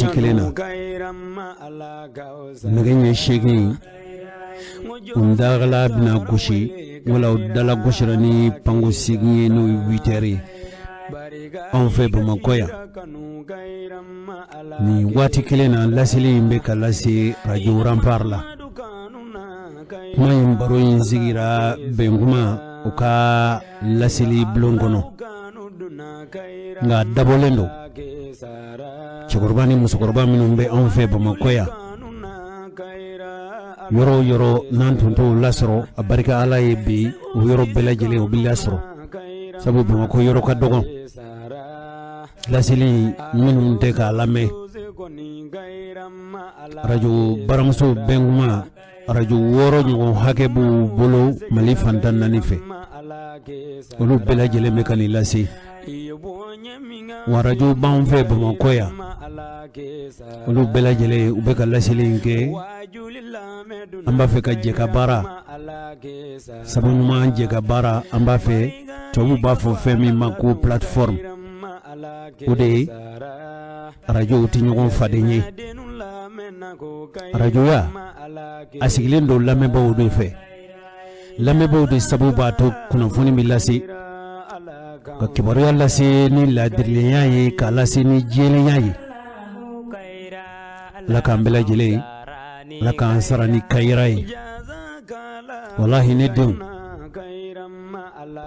wati kelena naganye shege undagala bina gushi wala dala gushirani pangu sigi no 8h on fait Bamakoya ni wati kelena lasili mbeka lasi radio ramparla mayin baro yin zigira Benkouma uka lasili blongono nga dabolendo Chokorbani musokorba minumbe on fait Bamakoya yoro nantunto lasro abarika ala yebi yoro belajele obilasro sabu Bamako yoro kadogo lasili minunte ka lame radio baramso Benkouma radio woro nyo hakebu bolo mali fantan nanife olu belajele mekani lasi wa radio ban fe Bamakoya olu belajele ubeka lasili nke amba fe ka jeka bara sabu ma jeka bara amba fe to ba fo femi mako platform ode radio tinyo fadenye radio ya asigilendo lamebo do fe lamebo de sabu ba to kuna funi milasi ka kibaru yalla se ni la dirliya yi kala se ni jele yayi la kambela jele la kansara ni kairai wallahi ne dum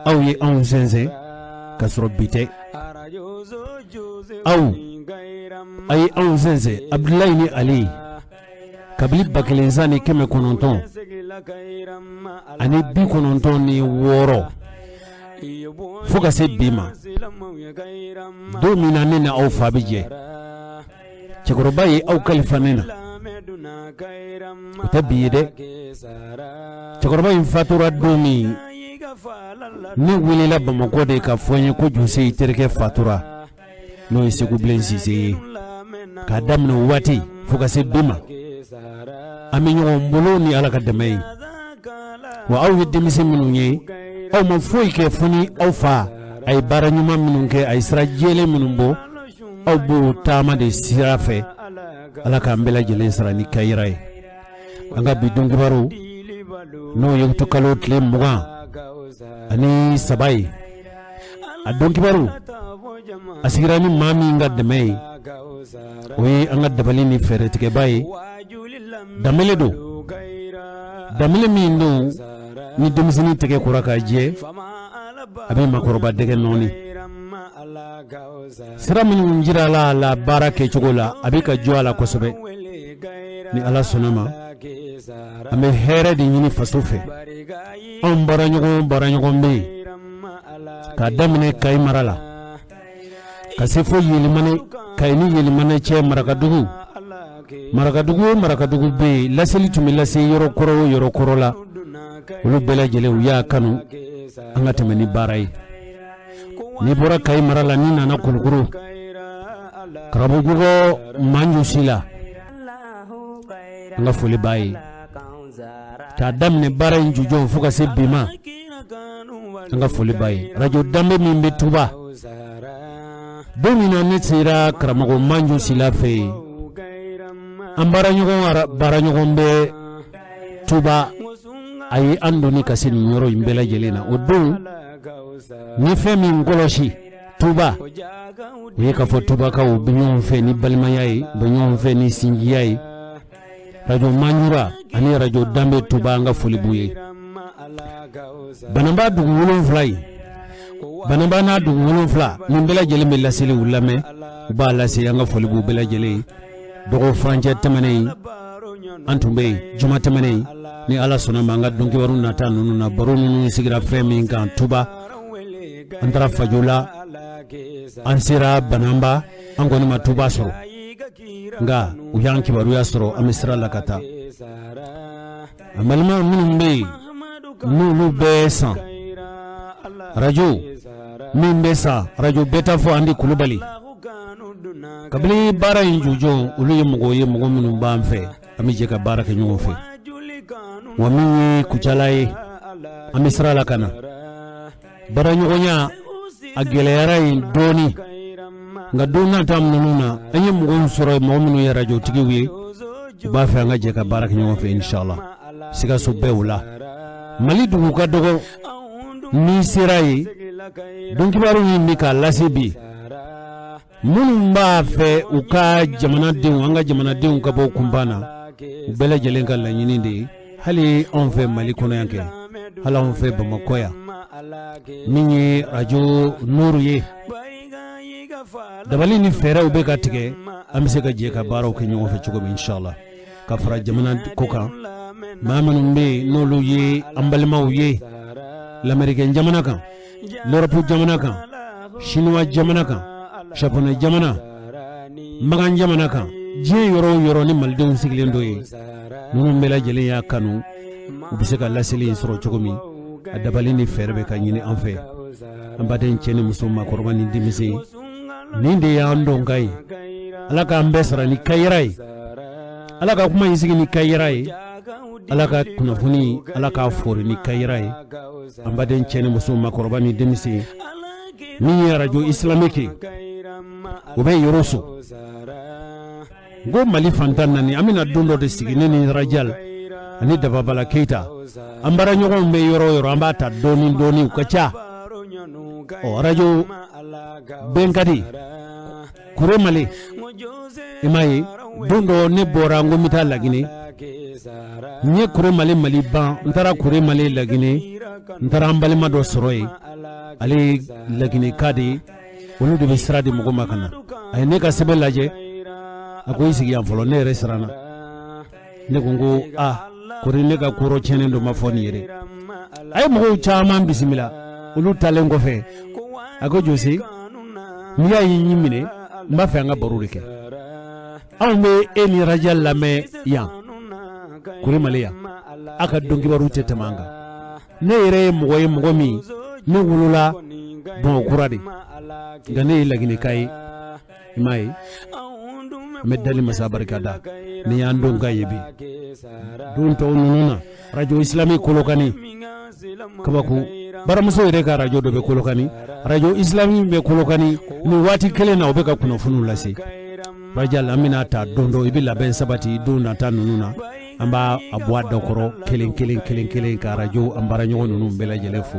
aw yi on sense kasro bite aw ay on sense abdullahi ni ali kabli bakelenzani keme kononton ani bi kononton ni woro foka se bima domina nena aw fabije chekorobayi aw kalifanena utabide chekorobayi fatura domi ni wilila Bamako de ka fonye ko juse iterke fatura no isiku blensise ka damno wati foka se bima aminyo mbolo ni ala ka demay wa aw yidimisi minunye aw man foy ke funi aw fa ay baranyuma minunke ay sra jele minumbo aw bu tama de sirafe ala ka mbela jele sra ni kayray anga bidon gibaru no yokto kalot le muga ani sabai adon gibaru asigirani mami ngad demay we anga dabalini feretike bay damele do damele mi no ni demisini tege kuraka je abe makoroba dege noni sira min njira la barake chogola abika joala kosobe ni ala sonama ame here di nyini fasufe on baranyogo mbe ka damne kay marala ka sefo yelimane kay ni yelimane che marakadugu be laseli tumi lase yoro korola ulu bela jele uya kanu anga temeni barai ni bora kay marala ni nana kulukuru karabugo manju sila anga fuli bayi ta damne barai njujo fuka se bima anga fuli bayi radio dambe mimbe tuba domina netsira karamugo manju sila fe ambara nyogon be tuba ay andoni kasini nyoro imbela jelena odun ni femi ngoloshi tuba yeka fo tuba ka ubinyon fe ni balma yayi binyon fe ni singi yayi radio manyura ani radio dambe tuba nga fulibuye banamba dugu wolon flay banamba na dugu wolon fla ni mbela jele me lasili ulame ba lasi nga fulibu bela jele dogo franje temane antumbe juma temane ni ala sona manga donki waru nata nunu na barunu sigira framing kan tuba antara fajula ansira banamba angoni matuba soro nga uyanki baru ya soro amisra lakata amalma minumbe nulu besa radio mimbesa radio beta fo andi kulubali kabli bara injujo ulu yemugo minum bamfe amije ka bara ke nyufe wami kuchalaye amisra lakana bara nyugonya agelera doni nga dona tam nununa anye mugon soro mo minu ya radio tigiwi ba fa nga je ka barak nyo fe inshallah siga so bewla mali dugu ka dogo ni sirai don kibaru ni mika lasibi mun ba fe uka jamana den anga jamana den ka bo kumbana bele jelen ka la nyini de hali on fe mali kono yanke hala on fe bamako ya minye radio nuru ye dabali ni fera ube ka tige amse ka je ka baro ke nyo fe chugo inshallah ka fara jamana koka mamanu be nolu ye ambalma ye l'américain jamana kan l'europe jamana kan chinois jamana kan japonais jamana magan jamana kan je yoro ni maldew sigilen do ye nunu mela jele ya kanu ubise ka laseli soro chogomi adabali ni ferbe ka nyini anfe ambaden cheni musuma korbani dimise ninde ya ando ngai alaka ambesra ni kairai alaka kuma yisigi ni kairai alaka kunafuni alaka fori ni kairai ambaden cheni musuma korbani dimise ni radio islamique ube yoroso go mali fantanna ni amina dundo de sigine ni rajal ani dababala keita ambara nyogo me yoro ambata doni ukacha o radio benkadi kure mali imai dundo ne bora ngomita lagine nye kure mali ban ntara kure mali lagine ntara ambali mado soroi ali lagine kadi olu de bisra de mugo makana ay ne ka sebelaje akoy sigi am folo ne resrana ne gongo kuri ne ka kuro chene ndo mafoni yere ay mugo chama bismillah olu talen ko fe ako josi mi yayi nyimine mba fe nga borurike awme eni rajal lame ya kuri maliya aka dongi barute tamanga ne yere mugo mi ne wulula bon kuradi gane lagini kai mai medali masabarikada ni ando ngayebi dun to nuna radio islamique kolokani kabaku baramuso ire ka radio do be kolokani radio islamique be kolokani ni wati kele na obeka kuna funu lasi rajal amina ta dondo ibila ben sabati duna ta nununa amba abwa dokoro kelen ka radio ambara nyono nunu bela jelefu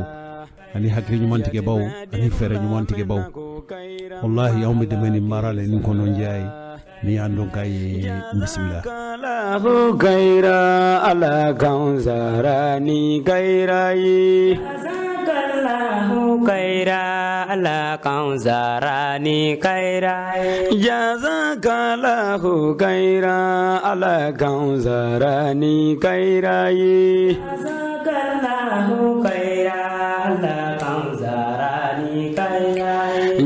ani hakri nyuman tike baw ani fere nyuman tike baw wallahi yawmi demeni marale ni kono njay ni ando kay bismillah lahu gaira ala kaunzara ni gaira yi jazakallahu gaira ala kaunzara ni gaira jazakallahu gaira ala kaunzara ni gaira yi jazakallahu gaira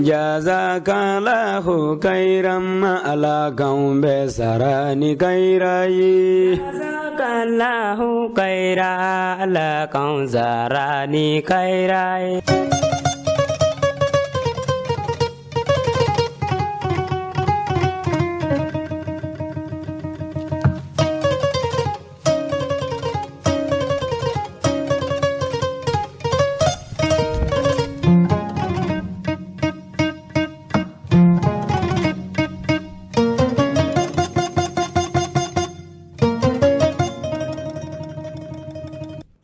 jazakallahu khairan ala kaum besarani khairai jazakallahu khairan ala kaum zarani khairai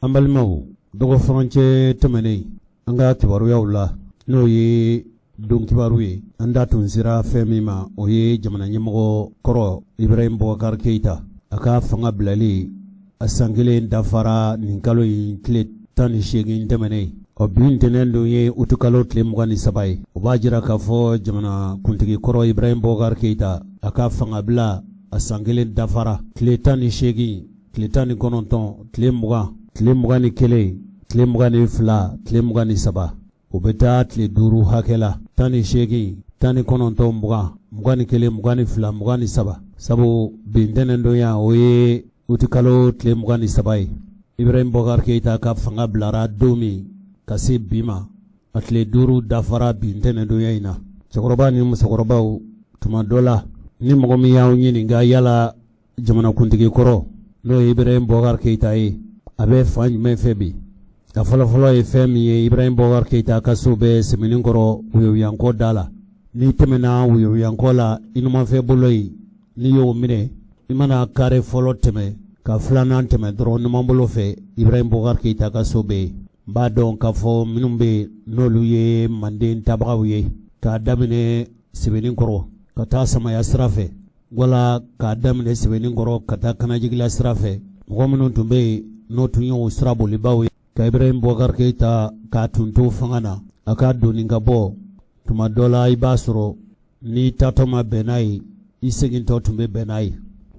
ambalmaw dogo franche temene anga kibaru yawla no ye don kibaru ye anda tunzira femima oye jamana nyemo koro Ibrahim Boubacar Keita aka fanga blali asangile dafara ninkalo kle tani shegin temene o bintenendo ye utukalo tle mugani sabai o bajira ka fo jamana kuntigi koro Ibrahim Boubacar Keita aka fanga bla asangile dafara kle tani shegin kle tani kononton kle muga tile mugani kele tile mugani fila tile mugani saba o beta tile duru hakela tani shegi tani kononto mugani kele mugani fila mugani saba sabu bindenendo ya oye utikalo tile mugani sabai Ibrahim Boubacar Keita ka fanga blara domi kasi bima atle duru dafara bindenendo ya ina chakoroba ni musakoroba tuma dola ni mogomi ya unyini nga yala jamana kuntigi koro no Ibrahim Boubacar Keita abe fanj me febi a folo e femi Ibrahim Boubacar Keita ka sube seminin koro uyo yanko dala ni temena wuyankola inuma fe boloi ni yo mine imana kare folo teme ka flanan teme dron numa bolo fe Ibrahim Boubacar Keita ka sobe ba don ka fo minumbe nolu ye manden tabawu ye ka damine sebenin koro ka ta samaya sirafe wala ka damine sebenin koro ka ta kanajigila sirafe mɔgɔ minnu tun bɛ n'o tun y'o sira bolibaw ye ka Ibrahim Boubacar Keita k'a tunto fanga na a ka doni ka bɔ tuma dɔ la i b'a sɔrɔ ni taatɔ ma bɛn n'a ye i segintɔ tun bɛ bɛn n'a ye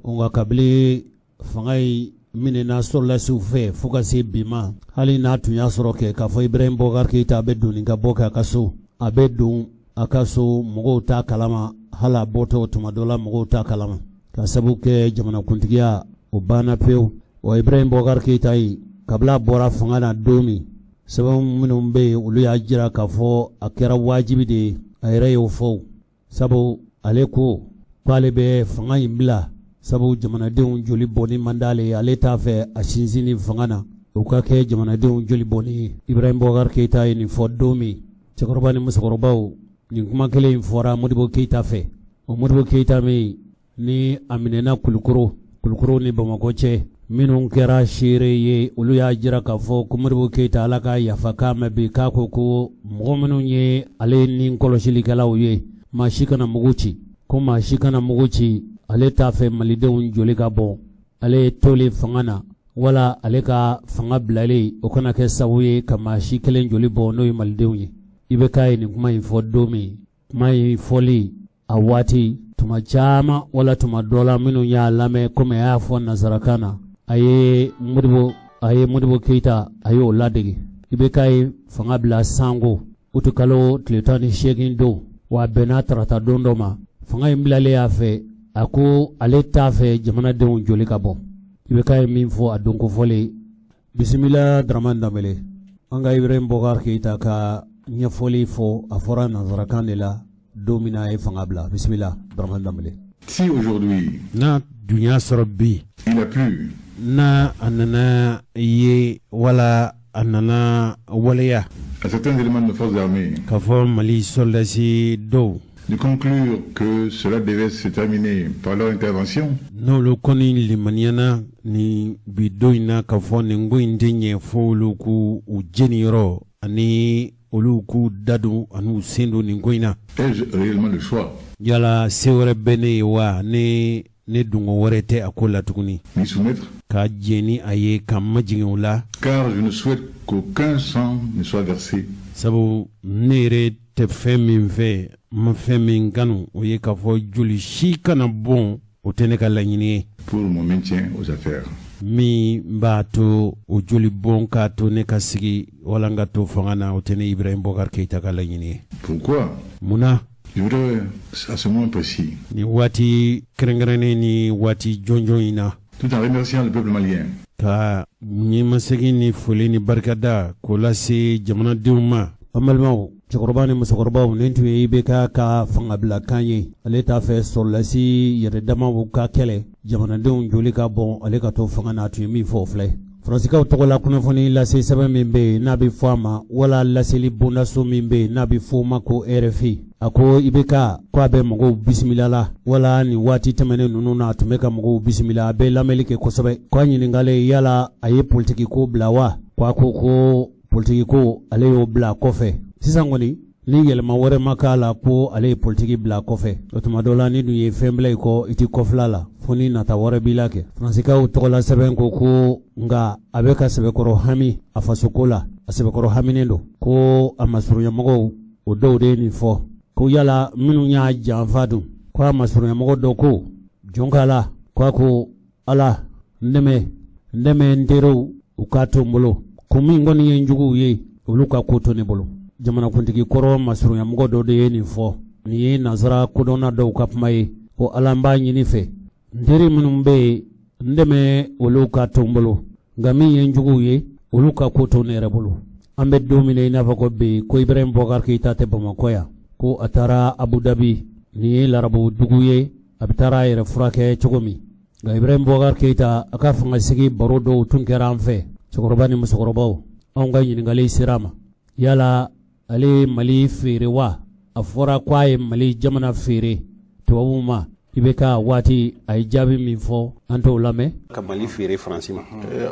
nka kabili fanga in minɛna sɔrɔlasiw fɛ fo ka se bi ma hali n'a tun y'a sɔrɔ kɛ k'a fɔ Ibrahim Boubacar Keita a bɛ doni ka bɔ kɛ a ka so a bɛ don a ka so mɔgɔw t'a kalama hali a bɔtɔ tuma dɔ la mɔgɔw t'a kalama ka sabu kɛ jamanakuntigiya o banna pewu wa Ibrahim Boubacar Keita yi kabla bɔra fanga na don min sababu minnu bɛ yen olu y'a jira k'a fɔ a kɛra wajibi de ye a yɛrɛ y'o fɔ sabu ale ko k'ale bɛ fanga in bila sabu jamanadenw joli bɔnni man d'ale ye ale t'a fɛ a sinsin ni fanga na o ka kɛ jamanadenw joli bɔnni ye Ibrahim Boubacar Keita ye nin fɔ don min cɛkɔrɔba ni musokɔrɔbaw nin kuma kelen in fɔra Modibo Keita fɛ o Modibo Keita min ni a minɛna Kulukoro ni Bamakɔ cɛ minnu kɛra seere ye olu y'a jira k'a fɔ ko Modibo Keita ala ka yafa k'a mɛn bi k'a ko mɔgɔ minnu ye ale ni kɔlɔsilikɛlaw ye maa si kana mugu ci ko maa si kana mugu ci ale t'a fɛ malidenw joli ka bɔ ale ye tole fanga na wala ale ka fanga bilalen o kana kɛ sababu ye ka maa si kelen joli bɔ n'o ye malidenw ye i bɛ k'a ye nin kuma in fɔ don min kuma in fɔli a waati tuma caman wala tuma dɔ la minnu y'a lamɛn komi a y'a fɔ nazarakan na a ye Modibo Keita a y'o ladege i bɛ k'a ye fanga bila sango utukalo tile 18 don wa bɛnna tarata don dɔ ma fanga in bilalen y'a fɛ a ko ale t'a fɛ jamanadenw joli ka bɔ i bɛ k'a ye min fɔ a don kofɔlen bisimila Dramane Danbɛlɛ an ka Ibrahim Boubacar Keita ka ɲɛfɔli fɔ a fɔra nazarakan de la don min a ye fanga bila bisimila Dramane Danbɛlɛ. Si aujourd'hui na dunya sɔrɔ bi il a pu na a nana ye wala a nana waleya à certains éléments de nos forces armées k'a fɔ Mali soldasi dɔw de conclure que cela devait se terminer par leur intervention n'olu kɔni limaniyana ni bi don in na k'a fɔ nin ko in tɛ ɲɛ fo olu k'u jeniyɔrɔ ani olu k'u dadon ani u sen don nin ko in na. Ai-je réellement le choix? Yala se wɛrɛ bɛ ne ye wa ne dungo wɛrɛ tɛ a ko la tuguni. M'y soumettre? Ka jɛni a ye ka majigin o la. Car je ne souhaite qu'aucun sang ne soit versé. Sabu ne yɛrɛ tɛ fɛn min fɛ ma fɛn min kanu o ye k'a fɔ joli si kana bɔn o tɛ ne ka laɲini ye. Pour mon maintien aux affaires. Min b'a to o joli bɔn k'a to ne ka sigi wala n ka to fanga na o tɛ ne Ibrahim Boubacar Keita ka laɲini ye. Pourquoi? Munna? Je voudrais à ce moment précis. Ni waati kɛrɛnkɛrɛnnen ni waati jɔnjɔn in na. Tout en remerciant le peuple malien. Ka ɲɛmasegin ni foli ni barikada k'o lase jamanadenw ma. An balimaw cɛkɔrɔba ni musokɔrɔbaw nin tun ye IBK ka fangabilakan ye ale t'a fɛ sɔrɔlasi yɛrɛ damaw ka kɛlɛ jamanadenw joli ka bɔn ale ka to fanga na a tun ye min fɔ o filɛ faransikanw tɔgɔ la kunnafoni lase sɛbɛn min bɛ yen n'a bɛ fɔ a ma wala laseli bondaso min bɛ yen n'a bɛ fɔ o ma ko RFI a ko IBK ko a bɛ mɔgɔw bisimila la wala nin waati tɛmɛnen ninnu na a tun bɛ ka mɔgɔw bisimila a bɛ lamɛnli kɛ kosɛbɛ k'a ɲininkalen yala a ye politiki ko bila wa k'a ko politiki ko ale y'o bila kɔfɛ sisan kɔni ni yɛlɛma wɛrɛ ma k'a la ko ale ye politiki bila kɔfɛ o tuma dɔ la ni dun ye fɛn bila i kɔ i tɛ kɔfila la fo ni nata wɛrɛ b'i la kɛ faransikanw tɔgɔla sɛbɛn ko nka a bɛ ka sɛbɛkɔrɔ hami a fasoko la a sɛbɛkɔrɔ haminen don ko a masurunyamɔgɔw o dɔw de ye nin fɔ ko yala minnu y'a janfa dun ko a masurunyamɔgɔ dɔ ko jɔn k'a la k'a ko ala n dɛmɛ n teriw u k'a to n bolo ko min kɔni ye juguw ye olu ka ko to ne bolo jamanakuntigi kɔrɔ masurunyamɔgɔ dɔ de ye nin fɔ nin ye nazara kodɔnna dɔw ka kuma ye ko ala n b'a ɲini fɛ n teri minnu bɛ yen n dɛmɛ olu ka to n bolo nka min ye juguw ye olu ka ko to ne yɛrɛ bolo an bɛ don min na i n'a fɔ ko bi ko Ibrahim Boubacar Keita tɛ Bamakɔ yan ko a taara Abu Dhabi nin ye larabu dugu ye a bɛ taara a yɛrɛ furakɛ cogo min nka Ibrahim Boubacar Keita a ka fangasigi baro dɔw tun kɛra an fɛ cɛkɔrɔba ni musokɔrɔbaw anw ka ɲininkali sera ma yala ale Mali feere wa a fɔra ko a ye Mali jamana feere tubabuw ma i bɛ ka waati a ye jaabi min fɔ an t'o lamɛn ka Mali feere Faransi ma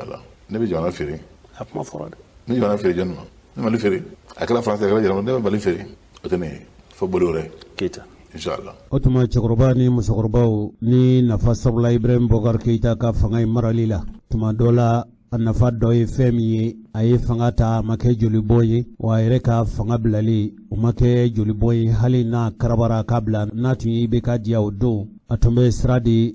ala ne bɛ jamana feere a kuma fɔra dɛ ne jamana feere jɔn ma ne Mali feere a kɛra Faransi a kɛra jamana ne bɛ Mali feere o tɛ ne ye fo bolo wɛrɛ Keita inshallah o tuma cɛkɔrɔba ni musokɔrɔbaw ni nafa sabula Ibrahim Bokar Keita ka fanga in marali la tuma dɔ la a nafa dɔ ye fɛn min ye a ye fanga ta a ma kɛ jolibɔ ye wa a yɛrɛ ka fanga bilali o ma kɛ jolibɔ ye hali n'a karabara k'a bila n'a tun ye IBK diya o don a tun bɛ sira di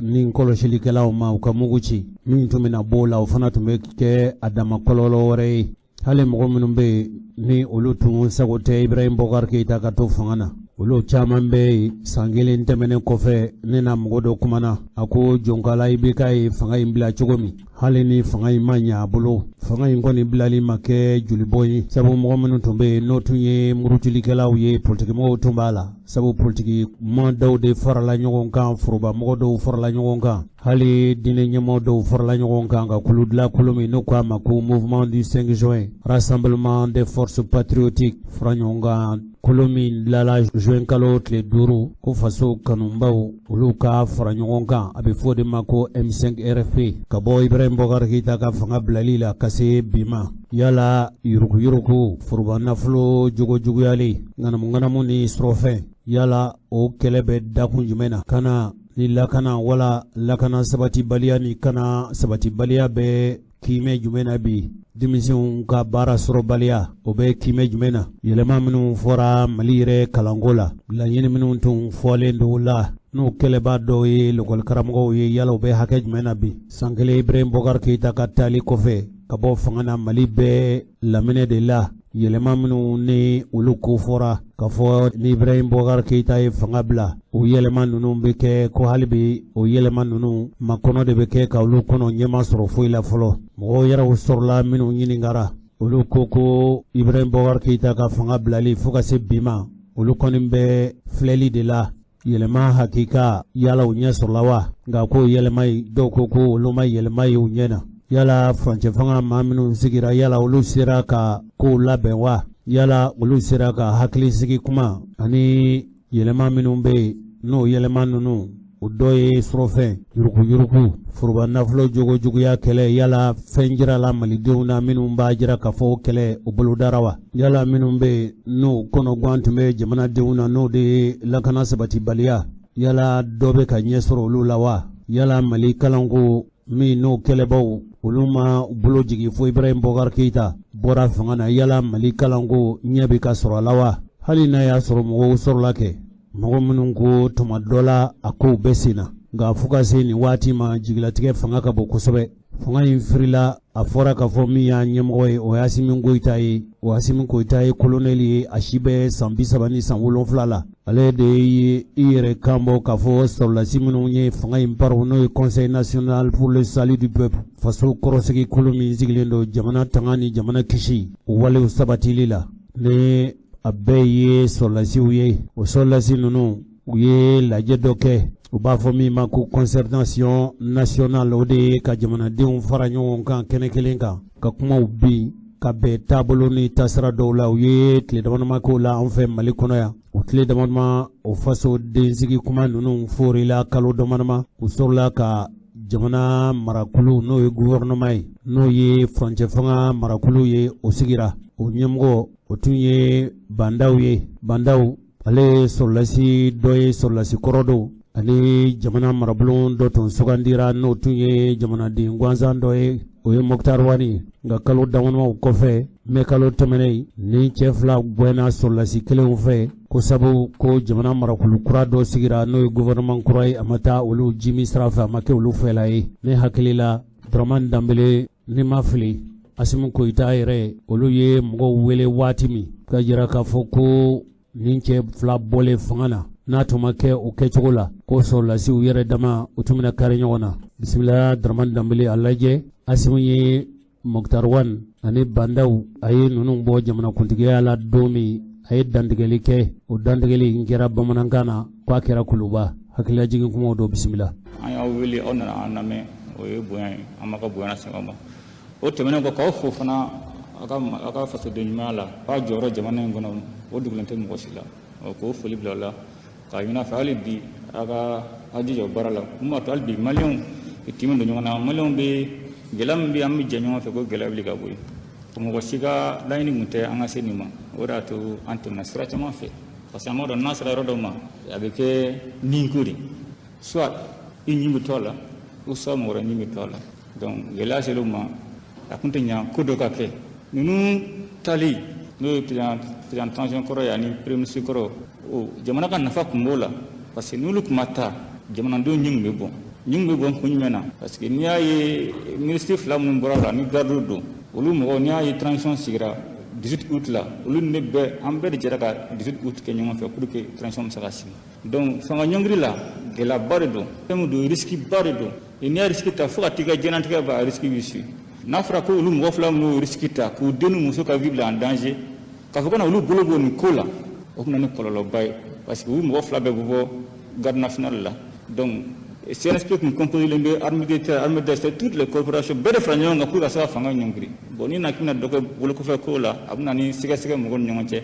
ni kɔlɔsilikɛlaw ma u ka mugu ci min tun bɛna bɔ o la o fana tun bɛ kɛ a dama kɔlɔlɔ wɛrɛ ye hali mɔgɔ minnu bɛ yen ni olu tun sago tɛ Ibrahim Bokar Keita ka to fanga na olu caman bɛ yen san kelen tɛmɛnen kɔfɛ ne na mɔgɔ dɔ kumana a ko jɔnkala IBK ye fanga in bila cogo min hali ni fanga in ma ɲɛ a bolo fanga in kɔni bilali ma kɛ jolibɔ ye sabu mɔgɔ minnu tun bɛ yen n'o tun ye murutilikɛlaw ye politikimɔgɔw tun b'a la sabu politikima dɔw de farala ɲɔgɔn kan forobamɔgɔ dɔw farala ɲɔgɔn kan hali diinɛ ɲɛmɔgɔ dɔw farala ɲɔgɔn kan ka kulu dilan kolo min n'o ko a ma ko mouvement du 5 juin rassemblement des forces patriotiques fara ɲɔgɔn kan kolo min dilala juin kalo tile 5 ko faso kanubaw olu ka fara ɲɔgɔn kan a bɛ fɔ de ma ko M5 RFP ka bɔ Ibrahim Bokar Keita ka fanga bilali la ka se bi ma yala yuruku foroba nafolo juguyali ŋanamu ni sɔrɔfɛn yala o kɛlɛ bɛ dakun jumɛn na kana ni lakana wala lakana sabatibaliya ni kana sabatibaliya bɛ kiimɛ jumɛn na bi denmisɛnw ka baara sɔrɔbaliya o bɛ kiimɛ jumɛn na yɛlɛma minnu fɔra Mali yɛrɛ kalanko la laɲini minnu tun fɔlen don la n'o kɛlɛba dɔw ye lɔgɔlikaramɔgɔw ye yala o bɛ hakɛ jumɛn na bi san kelen Ibrahim Bokar Keita ka taali kɔfɛ ka bɔ fanga na Mali bɛɛ laminɛ de la yɛlɛma minnu ni olu ko fɔra ka fɔ ni Ibrahim Bokar Keita ye fanga bila o yɛlɛma ninnu bɛ kɛ ko hali bi o yɛlɛma ninnu makɔnɔ de bɛ kɛ ka olu kɔnɔ ɲɛma sɔrɔ foyi la fɔlɔ mɔgɔw yɛrɛw sɔrɔla minnu ɲininkara olu ko Ibrahim Bokar Keita ka fanga bilali fo ka se bi ma olu kɔni bɛ filɛli de la yɛlɛma hakika yala u ɲɛ sɔrɔla wa nka ko yɛlɛma ye dɔw ko olu ma yɛlɛma ye u ɲɛ na yala furancɛ fanga maa minnu sigira yala olu sera ka kow labɛn wa yala olu sera ka hakili sigi kuma ani yɛlɛma minnu bɛ yen n'o yɛlɛma ninnu o dɔ ye surɔfɛn yuruku foroba nafolo juguya kɛlɛ yala fɛn jirala malidenw na minnu b'a jira k'a fɔ kɛlɛ o bolodara wa yala minnu bɛ yen n'o kɔnɔguwan tun bɛ jamanadenw na n'o de ye lakana sabatibaliya yala dɔ bɛ ka ɲɛ sɔrɔ olu la wa yala Mali kalanko min n'o kɛlɛbaw olu ma bolo jigin fo Ibrahim Bokar Keita bɔra fanga na yala Mali kalanko ɲɛ bɛ ka sɔrɔ a la wa hali n'a y'a sɔrɔ mɔgɔw sɔrɔla kɛ mɔgɔ minnu ko tuma dɔ la a kow bɛ sen na nka fo ka se nin waati ma jigilatigɛ fanga ka bon kosɛbɛ fanga in firila a fɔra k'a fɔ min y'a ɲɛmɔgɔ ye o ye Asimi Goita ye kolonɛli ye a si bɛ san 30 ni san 7 la ale de ye i yɛrɛ kanbɔ k'a fɔ sɔrɔlasi minnu ye fanga in paro n'o ye Conseil national pour le salut du peuple faso kɔrɔsigi kolo min sigilen don jamana tanga ni jamana kisi o walew sabatili la ne a bɛɛ ye sɔrɔlasiw ye o sɔrɔlasi ninnu u ye lajɛ dɔ kɛ u b'a fɔ min ma ko concertation nationale o de ye ka jamanadenw fara ɲɔgɔn kan kɛnɛ kelen kan ka kumaw bin ka bɛn taabolo ni tasira dɔw la u ye tile damadama k'o la an fɛ Mali kɔnɔ yan o tile damadama o faso densigi kuma ninnu forila kalo damadama u sɔrɔla ka jamana marakulu n'o ye gouvernement ye n'o ye furancɛ fanga marakulu ye o sigira o ɲɛmɔgɔ o tun ye bandaw ale ye sɔrɔlasi dɔ ye sɔrɔlasi kɔrɔ dɔw ani jamana marabulon dɔ tun sugandira n'o tun ye jamanaden gansan dɔ ye o ye Moktar Wani nka kalo damadamaw kɔfɛ kalo tɛmɛnen ni cɛ fila bɔna sɔrɔlasi kelenw fɛ ko sabu ko jamana marakulu kura dɔ sigira n'o ye gouvernement kura ye a ma taa olu jimi sira fɛ a ma kɛ olu fɛla ye ne hakili la Dramane Danbele ni ma fili Asimi Goita yɛrɛ olu ye mɔgɔw wele waati min ka jira k'a fɔ ko nin cɛ fila bɔlen fanga na n'a tun ma kɛ o kɛcogo la ko sɔrɔlasiw yɛrɛ dama u tun bɛna kari ɲɔgɔn na bisimila Dramane Danbele a lajɛ Asimi ye Moktar Wani ani bandaw a ye ninnu bɔ jamanakuntigiya la don min a ye dantigɛli kɛ o dantigɛli in kɛra bamanankan na k'a kɛra kuluba hakilila jigin kumaw don bisimila an y'aw wele aw nana an lamɛn o ye bonya ye an ma ka bonya na sɛgɛn ma o tɛmɛnen kɔ k'aw fo fana a ka fasoden ɲuman la k'a jɔyɔrɔ jamana in kɔnɔ o dugulen tɛ mɔgɔ si la ko foli bila la ka yina fa hali bi aga ajija barala kuma to albi malion itimi do nyona malion be gelam bi am janyo fe ko gelabli ga boy kuma ko siga layni munte anga senima ora to antum nasrata ma fe parce que amodo nasra rodo ma avec ninkuri soit inni mutola ou soit mora ni mutola donc gela seluma akunte nya kudo ka ke nunu tali no président transition koro ya ni premier ministre koro o jamana kan nafa kumbola parce que nulu kumata jamana do nyingbe bon ko nyimena parce que ni ay ministre flamun borala ni gardo do olu mo ni ay transition sigira 18 août là olu ne be ambe de jeraka 18 août ke nyoma fe pour que transition sera si donc fanga nyongri la de la bardo temu do risque bardo et ni risque ta fuka tiga jenantika ba risque bisu na fra ko olu mo flamun risque ta ko denu muso ka vivre en danger ka ko na olu bologo ni kola o kuna ni kololo bay parce que olu mo flabe bo garde national là donc c'est un aspect qui compose les armes d'État, toutes les corporations, belle fragnon, on a ça fanga nyongri. Bon, ni nakina doke bolo ko fa ko la, abuna ni siga mo nyonche,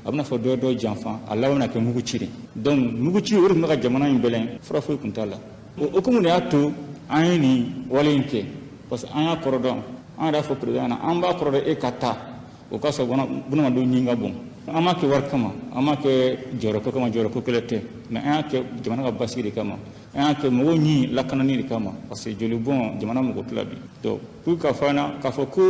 abuna fo do janfan, Allah na ke mugu chiri. Donc mugu chiri uru maka jamana imbelen, fra fo kuntala. O ko mun ya to ayini walenke, parce que anya korodon, anya fo président, amba korode e kata, o kaso buna do nyinga bon. Ama ke war kama, ama ke joro ko kelete, mais anya ke jamana ga basiri kama. Que mo ni la kanani kama parce que joli bon jamana mo ko tlabi to pour ka fana ka foko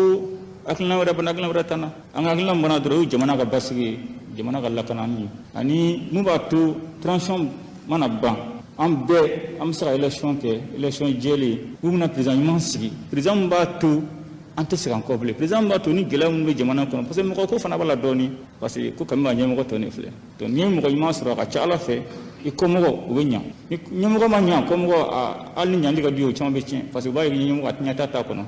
akna wada banagna wada tana angagna mona dro jamana ka basigi jamana ka la kanani ani mu ba to transition mana ban am sera élection jeli ou na président sigi président ba to ante sera encore blé président ba to ni gela mu jamana ko parce que mo ko fana bala doni parce que ko kamba nyamo ko to ne fle to ni mo ko ma sera ka chala fe ikomogo wenya nyomogo manya komogo alni nyandi ga dio chambe tien parce que bayi nyomogo atnya tata kono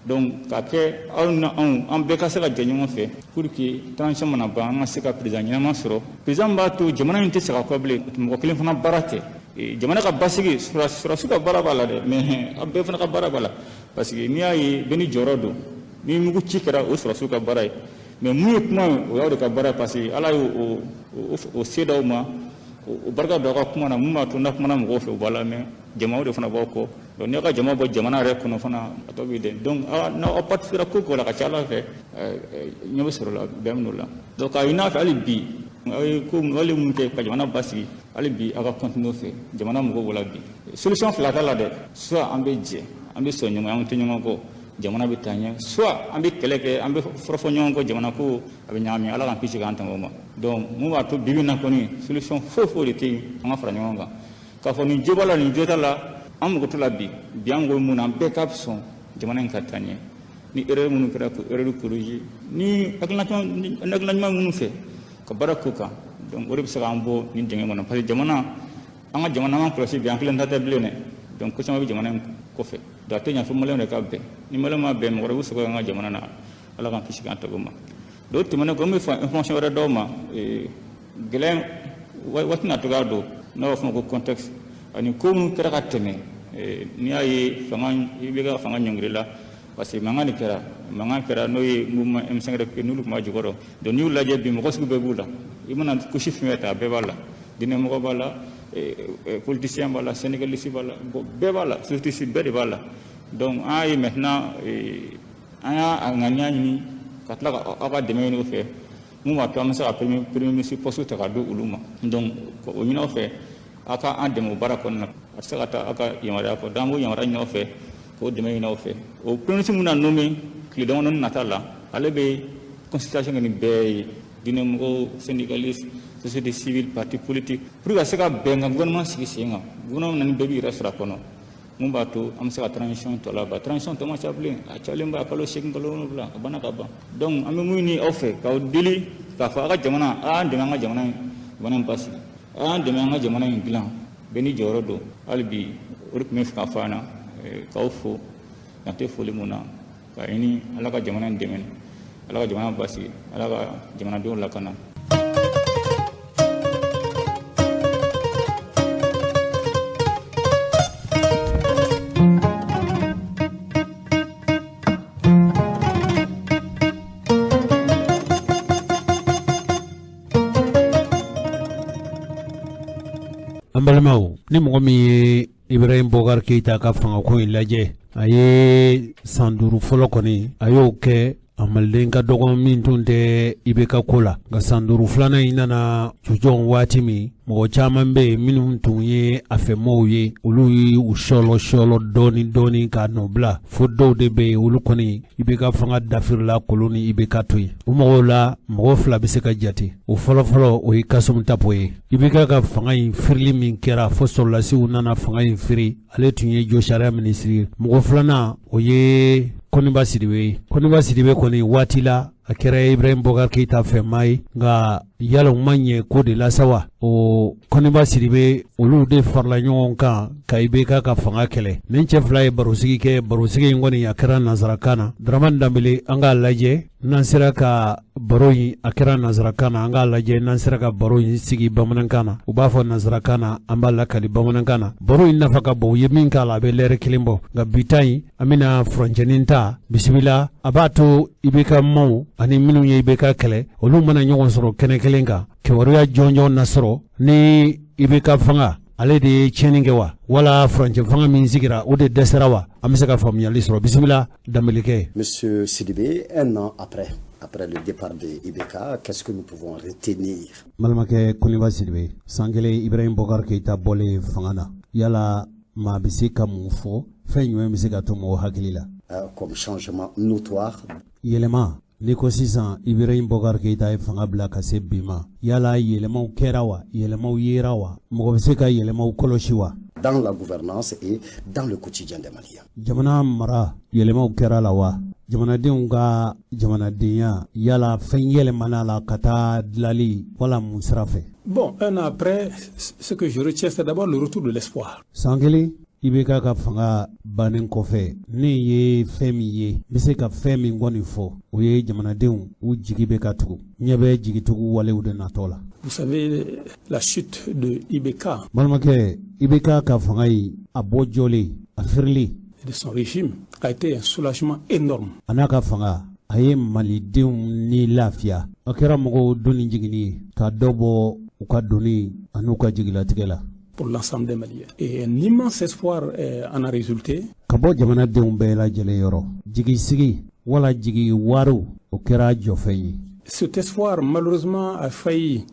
donc ka ke on be ka sala janyo fe pour que transition mana ba ma seka président nyama soro président ba to jamana inte seka ko ble mo ko fana barate jamana ka basigi sura suka barabala de mais abbe fana ka barabala parce que ni ay beni jorodo ni mugu chikara o sura suka barai mais mu kuma o yawo ka bara parce que ala o seda ma o barka do ka kuma na mumma to na kuma na mo fe bala me jama o de fana boko do ne ka jama bo jamana re kono fana to bi de donc na o pat fira ko la ka chala fe nyobe soro la bemno la do ka ina fa ali bi ay ko wali mun ke ka jamana basi ali bi aka continue fe jamana mo wala bi solution flata la de soit ambe je ambe so nyoma am tinyo ko jamana bi tanya soit ambe keleke ambe frofo nyongo jamana ko abe nyami ala kan pichi kan tangoma donc mu wa to bibi na ko ni solution fofo de ti anga fra nyonga ka fo ni jobala ni jotala am ko to labbi biango mun am backup son jamana en katanye ni erreur mun kra ko erreur projet ni akla ma mun fe ko barako ka donc ore bisa ambo ni jenge mon parce jamana anga jamana man projet bi anklen tata blene donc ko sama bi jamana ko fe da tenya fu mole ne ka be ni mole ma be mo rewu so nga jamana na ala kan pichi kan tagoma do timana ko mi fa information wara do ma gelen watina to gado no fa ko context ani ko mu kera ka teme ni ay fangan ibiga fangan nyongrela parce que mangani kera no yi mumma m5 rek nulu ma jogoro do ni ulaje bi mo ko su be bula imana ko chifu meta be bala dine mo ko bala politicien bala sénégalais bala be bala surtout si be bala donc ay maintenant aya nganya ni katla aka deme no fe mu ma to amsa premier ministre poste ta do uluma donc ko o nyino fe aka andemo barakon na asaka aka yamara ko dambo yamara nyino fe ko deme nyino fe o premier ministre muna nomi ki do non natala alebe consultation ni be dine mo syndicaliste société civile parti politique pour que saka benga gouvernement sigi singa gouvernement nani bebi rasra kono mumba to am saka transition to la ba transition to ma chablin a chalemba kalo sigi ngalo bla bana ka ba donc am mu ni ofe ka dili ka fa ga jamana de nga jamana bana pasi de nga jamana in bilan beni jorodo albi uruk me fa fana ka ofo na te fole mona ka ini alaka jamana demen alaka jamana basi alaka jamana do la kana Balmao ni mɔgɔ min ye Ibrahim Boubacar Keïta ka fanga ko in lajɛ a ye san 5 fɔlɔ kɔni a y'o kɛ a maliden ka dɔgɔn min tun tɛ IBK ko la nka san 5 filanan in nana jujɔn waati min mɔgɔ caman bɛ yen minnu tun ye a fɛmɔgɔw ye olu ye u sɔlɔ dɔɔni k'a nɔbila fo dɔw de bɛ yen olu kɔni IBK fanga dafirila kolon ni IBK to yen o mɔgɔw la mɔgɔ 2 bɛ se ka jate o fɔlɔfɔlɔ o ye Kasum Tapo ye IBK ka fanga in firili min kɛra fo sɔrɔlasiw nana fanga in firi ale tun ye jo sariya minisiri mɔgɔ 2nan o ye Koniba Sidibe kɔni waati la a kɛra Ibrahim Boubacar Keïta fɛnma ye nka yala u ma ɲɛ ko de la sa wa o Koniba Sidibe olu de farala ɲɔgɔn kan ka IBK ka fanga kɛlɛ nin cɛ 2 ye barosigi kɛ barosigi in kɔni a kɛra nanzarakan na Dramane Danbele an k'a lajɛ n'an sera ka baro in a kɛra nanzarakan na an k'a lajɛ n'an sera ka baro in sigi bamanankan na u b'a fɔ nanzarakan na an b'a lakali bamanankan na baro in nafa ka bon u ye min k'a la a bɛ lɛrɛ kelen bɔ nka bi ta in an bɛna furancɛnin ta bisimila a b'a to IBK maaw ani minnu ye IBK kɛlɛ olu mana ɲɔgɔn sɔrɔ kɛnɛ kelen kan kibaruya jɔnjɔn nasɔrɔ ni IBK fanga ale de ye tiɲɛni kɛ wa wala furancɛ fanga min sigira o de dɛsɛra wa an bɛ se ka faamuyali sɔrɔ bisimila Danbelikɛ. Monsieur Sidibé, un an après le départ de IBK, qu'est-ce que nous pouvons retenir? Balimakɛ Koniba Sidibe san kelen Ibrahim Boubacar Keïta bɔlen fanga na yala maa bɛ se ka mun fɔ fɛn jumɛn bɛ se ka to mɔgɔw hakili la? Comme changement notoire. Yɛlɛma ni ko sisan Ibrahim Boubacar Keïta ye fanga bila ka se bi ma yala yɛlɛmaw kɛra wa yɛlɛmaw yera wa mɔgɔ bɛ se ka yɛlɛmaw kɔlɔsi wa? Dans la gouvernance et dans le quotidien des Maliens. Jamana mara yɛlɛmaw kɛra la wa jamanadenw ka jamanadenya yala fɛn yɛlɛmana la ka taa dilali wala mun sira fɛ? Bon, un an après, ce que je retiens, c'est d'abord le retour de l'espoir. San kelen IBK ka fanga bannen kɔfɛ ne ye fɛn min ye bɛ se ka fɛn min kɔni fɔ o ye jamanadenw u jigi bɛ ka tugu ɲɛ bɛ jigitugu walew de natɔ la. Vous savez, la chute de IBK. Balimakɛ IBK ka fanga yi a bɔ jɔlen a firili de son régime a été un soulagement énorme. A n'a ka fanga a ye malidenw ni lafiya a kɛra mɔgɔw donni jigini ye ka dɔ bɔ u ka donni an'u ka jigilatigɛ la. Pour l'ensemble des Maliens. Et un immense espoir en a résulté. Ka bɔ jamanadenw bɛɛ lajɛlen yɔrɔ jigisigi wala jigi wariw o kɛra jɔfɛn ye. Cet espoir malheureusement a failli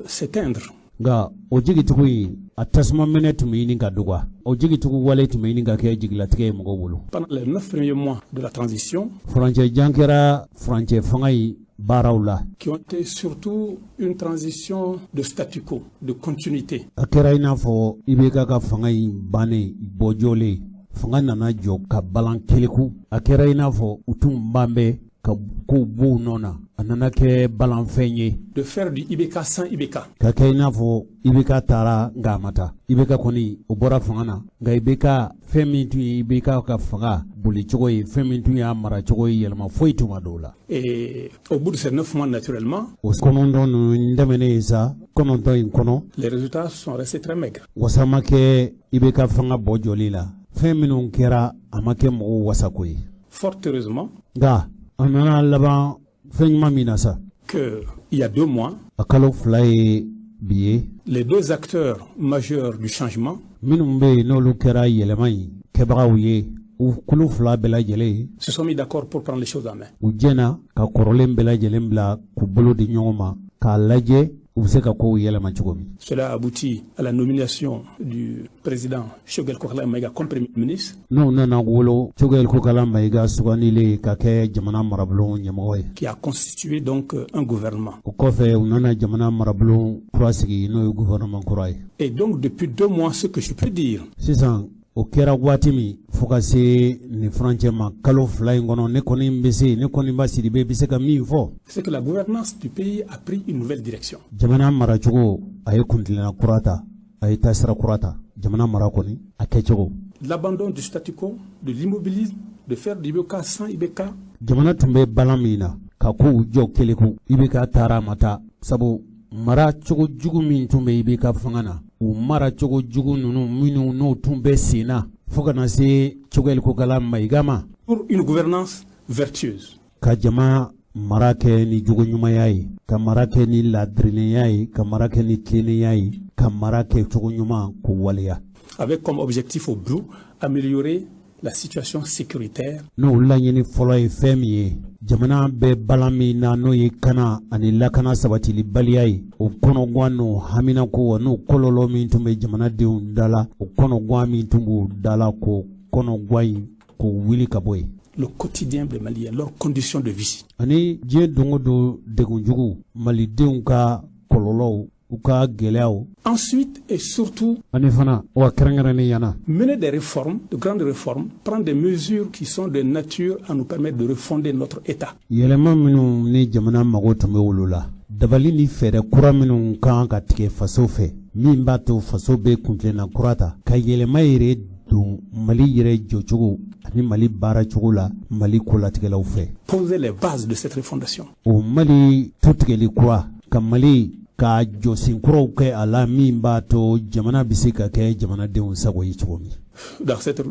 s'éteindre. Nka o jigitugu in a tasuma minɛ tun bɛ ɲini ka dɔgɔ o jigitugu wale tun bɛ ɲini ka kɛ jigilatigɛ ye mɔgɔw bolo. Pendant les 9 premiers mois de la transition. Furancɛ jan kɛra furancɛ fanga in baaraw la. Qui ont été surtout une transition de statu quo, de continuité. A kɛra i n'a fɔ IBK ka fanga in bannen bɔjɔlen fanga nana jɔ ka balan keleku a kɛra i n'a fɔ u tun banbɛ ka kow b'u nɔ na a nana kɛ balanfɛn ye. De faire du IBK sans IBK. Ka kɛ i n'a fɔ IBK taara nka a ma taa IBK kɔni o bɔra fanga na nka IBK fɛn min tun ye IBK ka fanga boli cogo ye fɛn min tun y'a mara cogo ye yɛlɛma foyi tuma dɔw la. Et au bout de ces 9 mois naturellement. O kɔnɔntɔn ninnu daminɛ sa kɔnɔntɔn in kɔnɔ. Les résultats sont restés très maigres. Wasa ma kɛ IBK fanga bɔ jɔli la fɛn minnu kɛra a ma kɛ mɔgɔw wasako ye. Fort heureusement. Nka a nana laban fɛn ɲuman min na sa. Que il y a 2 mois. A kalo 2 ye bi ye. Les 2 acteurs majeurs du changement. Minnu bɛ yen n'olu kɛra yɛlɛma in kɛbagaw ye u kulu 2 bɛɛ lajɛlen. Se sont mis d'accord pour prendre les choses en main. U jɛna ka kɔrɔlen bɛɛ lajɛlen bila k'u bolo di ɲɔgɔn ma k'a lajɛ u bɛ se ka kow yɛlɛma cogo min. Cela a abouti à la nomination du président Choguel Kokala Maïga comme premier ministre. N'o nana wolo Choguel Kokala Maïga sugandilen ka kɛ jamana marabolo ɲɛmɔgɔ ye. Qui a constitué donc un gouvernement. O kɔfɛ u nana jamana marabolo kura sigi n'o ye gouvernement kura ye. Et donc depuis 2 mois ce que je peux dire. Sisan o kɛra waati min fo ka se nin furancɛ ma kalo 2 in kɔnɔ ne kɔni bɛ se ne kɔni ba Sidibe bɛ se ka min fɔ. C'est que la gouvernance du pays a pris une nouvelle direction. Jamana maracogo a ye kuntilenna kura ta a ye taasira kura ta jamana mara kɔni a kɛcogo. L'abandon du statu quo, de l'immobilisme, de faire du IBK sans IBK. Jamana tun bɛ balan min na ka kow jɔ keleku IBK taara a ma taa sabu mara cogo jugu min tun bɛ IBK fanga na u mara cogo jugu ninnu minnu n'o tun bɛ sen na fo ka na se Choguel Kokala Maïga ma. Pour une gouvernance vertueuse. Ka jama mara kɛ ni jogo ɲumanya ye ka mara kɛ ni ladirileya ye ka mara kɛ ni tilennenya ye ka ka mara kɛ cogo ɲuman k'o waleya. Avec comme objectif au bout améliorer la situation sécuritaire. N'o laɲini fɔlɔ ye fɛn min ye jamana bɛ balan min na n'o ye kana ani lakana sabatili baliya ye o kɔnɔguwan n'o haminako wa n'o kɔlɔlɔ min tun bɛ jamanadenw dala o kɔnɔguwan min tun b'o dala k'o kɔnɔguwan in k'o wuli ka bɔ yen. Le quotidien des Maliens, leurs conditions de vie. Ani diɲɛ dongo don degunjugu malidenw ka kɔlɔlɔw u ka gɛlɛyaw. Ensuite et surtout, ani fana wa kɛrɛnkɛrɛnnen yana mener des réformes, de grandes réformes, prendre des mesures qui sont de nature à nous permettre de refonder notre État. yɛlɛma minnu ni jamana mago tun bɛ wolo la dabali ni fɛɛrɛ kura minnu kan ka tigɛ faso fɛ min b'a to faso bɛ kuntilenna kura ta ka yɛlɛma yɛrɛ don Mali yɛrɛ jɔcogo ani Mali baara cogo la Mali kolatigɛlaw fɛ. Poser les bases de cette refondation. O Mali tutigɛli kura ka Mali ka jɔsenkuraw kɛ a la min b'a to jamana bɛ se ka kɛ jamanadenw sago ye cogo min. Dans cette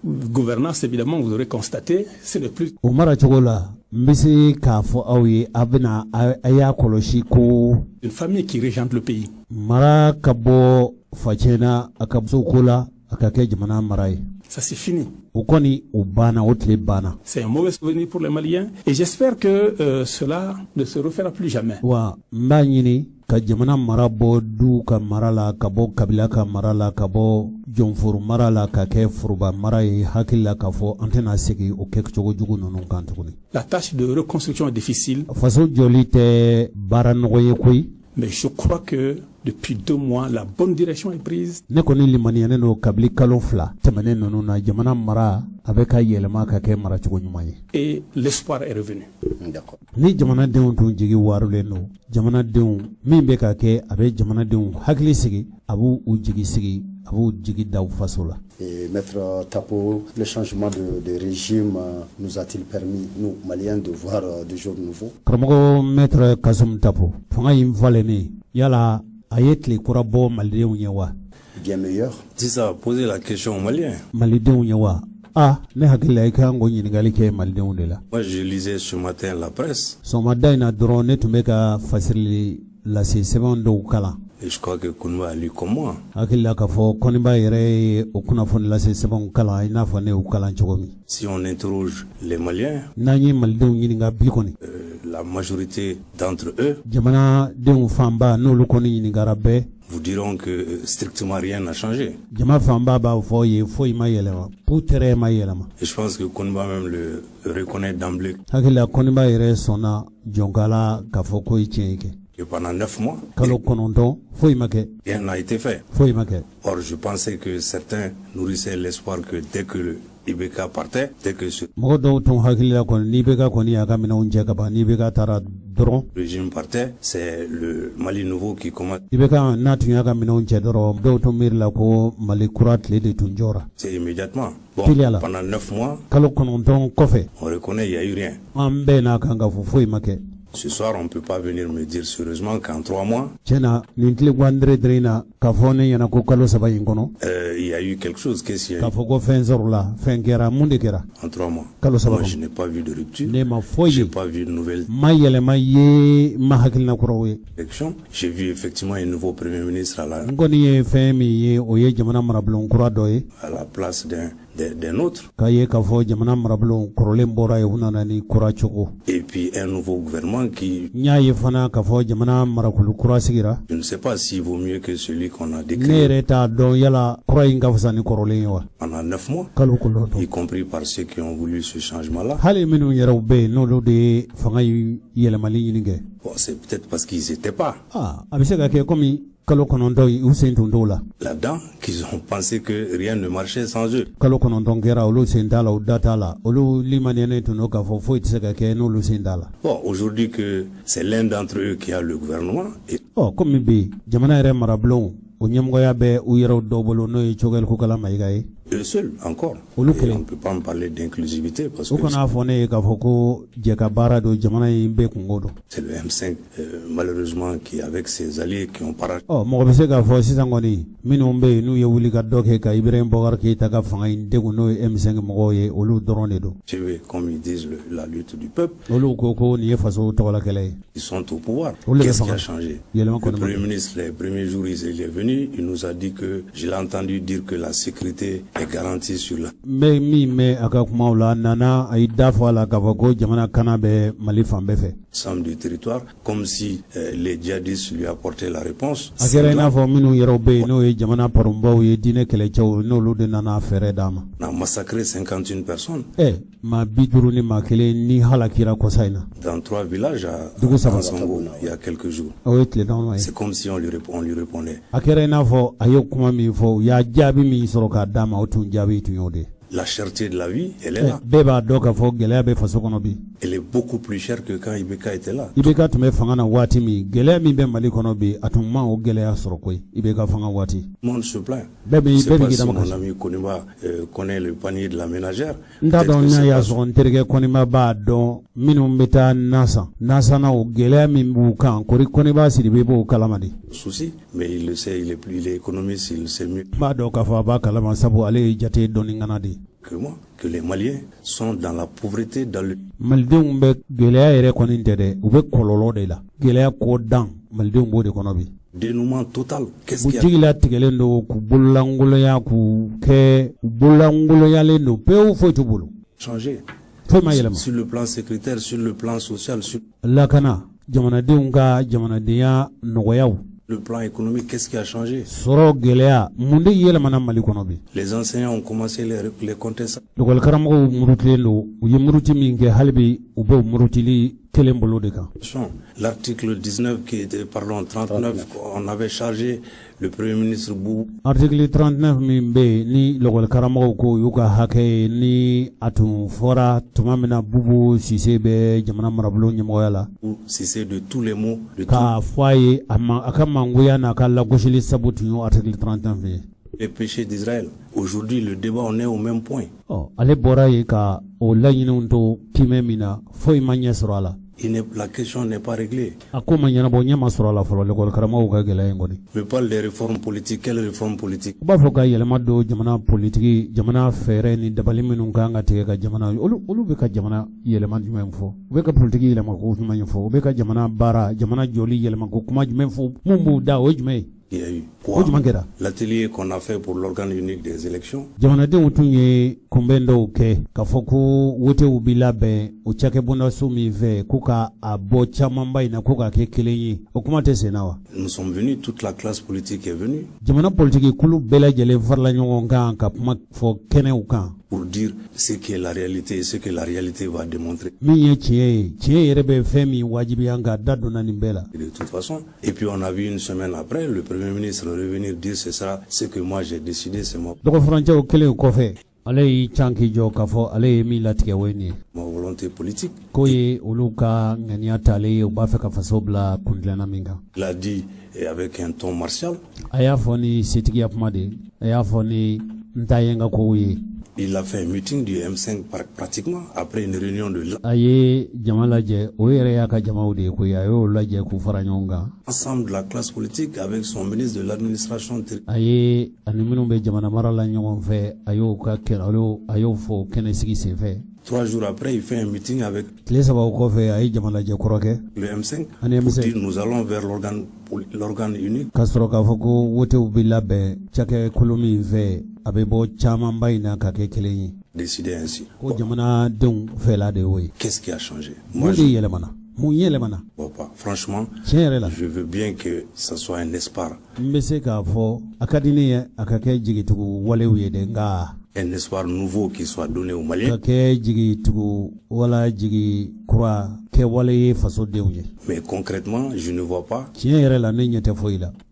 gouvernance, évidemment, vous aurez constaté, c'est le plus... O mara cogo la n bɛ se k'a fɔ aw ye a bɛna a y'a kɔlɔsi ko une famille qui régente le pays. mara ka bɔ facɛ na a ka muso ko la a ka kɛ jamana mara ye. Ça c'est fini. O kɔni o banna o tile banna. C'est un mauvais souvenir pour les Maliens et j'espère que cela ne se refera plus jamais. Wa n b'a ɲini ka jamana mara bɔ du ka mara la ka bɔ kabila ka mara la ka bɔ jɔnforo mara la ka kɛ foroba mara ye hakili la k'a fɔ an tɛna segin o kɛcogo jugu ninnu kan tuguni. La tâche de reconstruction est difficile. Faso jɔli tɛ baara nɔgɔ ye koyi. Mais je crois que depuis 2 mois, la bonne direction est prise. Ne kɔni limaniyalen don kabili kalo 2 tɛmɛnen ninnu na jamana mara a bɛ ka yɛlɛma ka kɛ maracogo ɲuman ye. Et l'espoir est revenu. D'accord. Ni jamanadenw tun jigi warulen don jamanadenw min bɛ ka kɛ a bɛ jamanadenw hakili sigi a b'u jigi sigi a b'u jigi da u faso la. Et Maître Tapo, le changement de régime nous a-t-il permis, nous, Maliens, de voir des jours nouveaux? Karamɔgɔ Maître Kasum Tapo, fanga in falennen yala a ye tile kura bɔ malidenw ye wa? Bien meilleur. Si ça a posé la question aux Maliens. Malidenw ye wa? Ah, ne hakili la i kan k'o ɲininkali kɛ malidenw de la. Moi, je lisais ce matin la presse. Sɔgɔmada in na dɔrɔn ne tun bɛ ka fasirili lase sɛbɛn dɔw kalan. Et je crois que Kounouba a lu comme moi. Hakili la k'a fɔ Koniba yɛrɛ ye o kunnafoni lase sɛbɛnw kalan i n'a fɔ ne y'o kalan cogo min. Si on interroge les Maliens, n'an ye malidenw ɲininka bi kɔni. La majorité d'entre eux jamanadenw fanba n'olu kɔni ɲininkara bɛɛ vous diront que strictement rien n'a changé. Jama fanba b'a fɔ ye foyi ma yɛlɛma putere ma yɛlɛma. Et je pense que Kounouba même le reconnaît d'emblée. Hakili la Koniba yɛrɛ sɔnna jɔnkala k'a fɔ ko ye tiɲɛ kɛ. Et pendant 9 mois, kalo 9 foyi ma kɛ. Rien n'a été fait. Foyi ma kɛ. Or, je pensais que certains nourrissaient l'espoir que dès que le IBK partait, dès que ce mɔgɔ dɔw tun hakili la kɔni ni IBK kɔni y'a ka minɛnw cɛ ka ban ni IBK taara dɔrɔn régime partait, c'est le Mali nouveau qui commence. IBK n'a tun y'a ka minɛnw cɛ dɔrɔn dɔw tun miiri la ko Mali kura tile de tun jɔra. C'est immédiatement. Bon, Tiliala. pendant 9 mois, kalo 9 kɔfɛ on reconnaît il n'y a eu rien. an bɛɛ n'a kan ka fɔ foyi ma kɛ. Ce soir, on ne peut pas venir me dire sérieusement qu'en 3 mois, Tiɲɛna nin tile gwandere dere in na k'a fɔ ne ɲɛna ko kalo 3 in kɔnɔ il y a eu quelque chose. Qu'est-ce qu'il y a k'a eu fɔ ko fɛn sɔrɔla fɛn kɛra mun de kɛra en 3 mois? kalo 3 Moi, je kɔnɔ n'ai pas vu de rupture. ne ma foyi Je ye n'ai pas vu de nouvelles ma yɛlɛma ye ma hakilina kɔrɔw ye. élections. J'ai vu effectivement un nouveau Premier ministre n kɔni ye fɛn min ye o ye jamana marabulon kura dɔ ye à la place d'un autre. k'a ye k'a fɔ jamana marabulon kɔrɔlen bɔra ye u nana ni kura cogo. Et puis un nouveau gouvernement qui, n y'a ye fana k'a fɔ jamana marakulu kura sigira je ne sais pas s'il vaut mieux que celui qu'on a ne décrété yɛrɛ t'a dɔn yala kura in ka fisa ni kɔrɔlen ye wa pendant 9 mois, kalo kɔnɔntɔn. y compris par ceux qui ont voulu ce changement-là. hali minnu yɛrɛw bɛ yen n'olu de ye fanga in yɛlɛmali ɲini kɛ. Bon, c'est peut-être parce qu'ils n'étaient pas A bɛ se ka kɛ komi kalo 9 u sen tun t'o la. là-dedans, qu'ils ont pensé que rien ne marchait sans eux. Kalo 9 kɛra olu sen t'a la u da t'a la olu limaniyalen tun don k'a fɔ foyi tɛ se ka kɛ n'olu sen t'a la. Bon, aujourd'hui que c'est l'un d'entre eux qui a le gouvernement, et Komi bi jamana yɛrɛ marabulon o ɲɛmɔgɔya bɛ u yɛrɛw dɔw bolo n'o ye Cogɛl Kokala Mayiga ye. eux seuls encore. Et on ne peut pas me parler d'inclusivité parce que c'est le M5 malheureusement qui avec ses alliés qui ont parachuté. Tu veux, comme ils disent, la lutte du peuple. Ils sont au pouvoir. Qu'est-ce qui a changé? Le Premier ministre, les premiers jours, il est venu, il nous a dit que, je l'ai entendu dire que la sécurité est garantie sur la... Somme du territoire, comme si les djihadistes lui apportaient la réponse. On a massacré 51 personnes. Dans 3 villages à Songo, il y a quelques jours. C'est comme si on lui répondait. La cherté de la vie, elle est là. Elle est beaucoup plus chère que quand Ibeka était là. Le monde se plaint. Je ne sais pas si mon ami Konima connaît le panier de la ménagère. Souci, mais il le sait, il est économiste, il le sait mieux que moi, que les Maliens sont dans la pauvreté, dans le... dénouement total. Qu'est-ce qu'il y a? Changer. Sur le plan sécuritaire, sur le plan social, sur... Le plan économique, qu'est-ce qui a changé? Les enseignants ont commencé les contester. L'article 19 qui était, 39, on avait chargé le Premier ministre Bou. Article 39 ni logol karamo ko yuka hake ni atun fora tumamina bubu sisebe jamana marablo nyemoyala. Si c'est de tous les mots de ka foye akama nguya na kala goshili sabutu article 39. Les péchés d'Israël. Aujourd'hui, le débat, on est au même point. La question n'est pas réglée. Je parle des réformes politiques. Quelles réformes politiques? Il y a eu quoi? L'atelier qu'on a fait pour l'organe unique des élections. Nous sommes venus, toute la classe politique est venue. Pour dire ce qu'est la réalité et ce que la réalité va démontrer. Et de toute façon, et puis on a vu une semaine après, le Premier ministre revenir dire c'est ça, ce que moi j'ai décidé, c'est moi. Ma volonté politique. Il a dit et avec un ton martial. Il a fait un meeting du M5 pratiquement après une réunion de ensemble de la classe politique avec son ministre de l'administration. 3 jours après, il fait un meeting avec le M5 pour dire nous allons vers l'organe unique. Décider ainsi. Qu'est-ce qui a changé? Moi, franchement, je veux bien que ce soit un espoir. Un espoir nouveau qui soit donné aux Maliens. Mais concrètement, je ne vois pas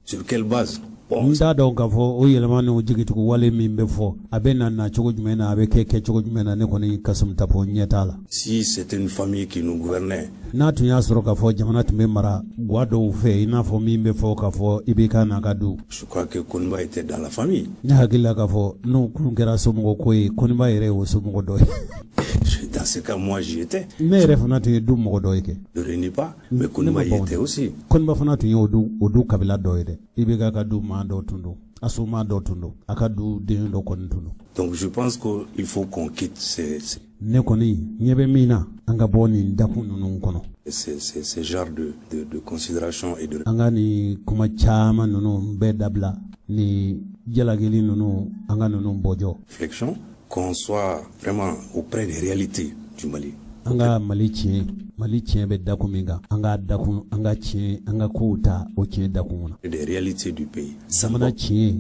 sur quelle base nda dɔn k'a fɔ o yɛlɛma n'o jigitugu wale min bɛ fɔ a bɛ na cogo jumɛn na a bɛ kɛ cogo jumɛn na ne kɔni Kasum Tapo ɲɛ t'a la. Si c'était une famille qui nous gouvernait. N'a tun y'a sɔrɔ k'a fɔ jamana tun bɛ mara gwa dɔw fɛ i n'a fɔ min bɛ fɔ k'a fɔ IBK n'a ka du. Je crois que Koniba était dans la famille. Ne hakili la k'a fɔ n'o kun kɛra somɔgɔ ko ye Koniba yɛrɛ y'o somɔgɔ dɔ ye. Dans ce cas, moi j'y étais. Ne yɛrɛ fana tun ye du mɔgɔ dɔ ye kɛ. Ne renie pas, mais Koniba y était aussi. Koniba fana tun ye o du kabila dɔ ye dɛ. IBK ka du maa dɔ tun don. Asuma dɔ tun don. A ka du den dɔ kɔni tun don. Donc je pense qu'il faut qu'on quitte ces ne kɔni ɲɛ bɛ min na an ka bɔ nin dakun ninnu kɔnɔ. Ce genre de considération et de... An ka ni kuma caman ninnu bɛɛ dabila ni jalakili ninnu an ka ninnu bɔjɔ. Réflexion, qu'on soit vraiment auprès des réalités du Mali. An ka Mali tiɲɛ bɛ dakun min kan an ka dakun an ka tiɲɛ an ka kow ta o tiɲɛ dakun kɔnɔ. Des réalités du pays. Jamana tiɲɛ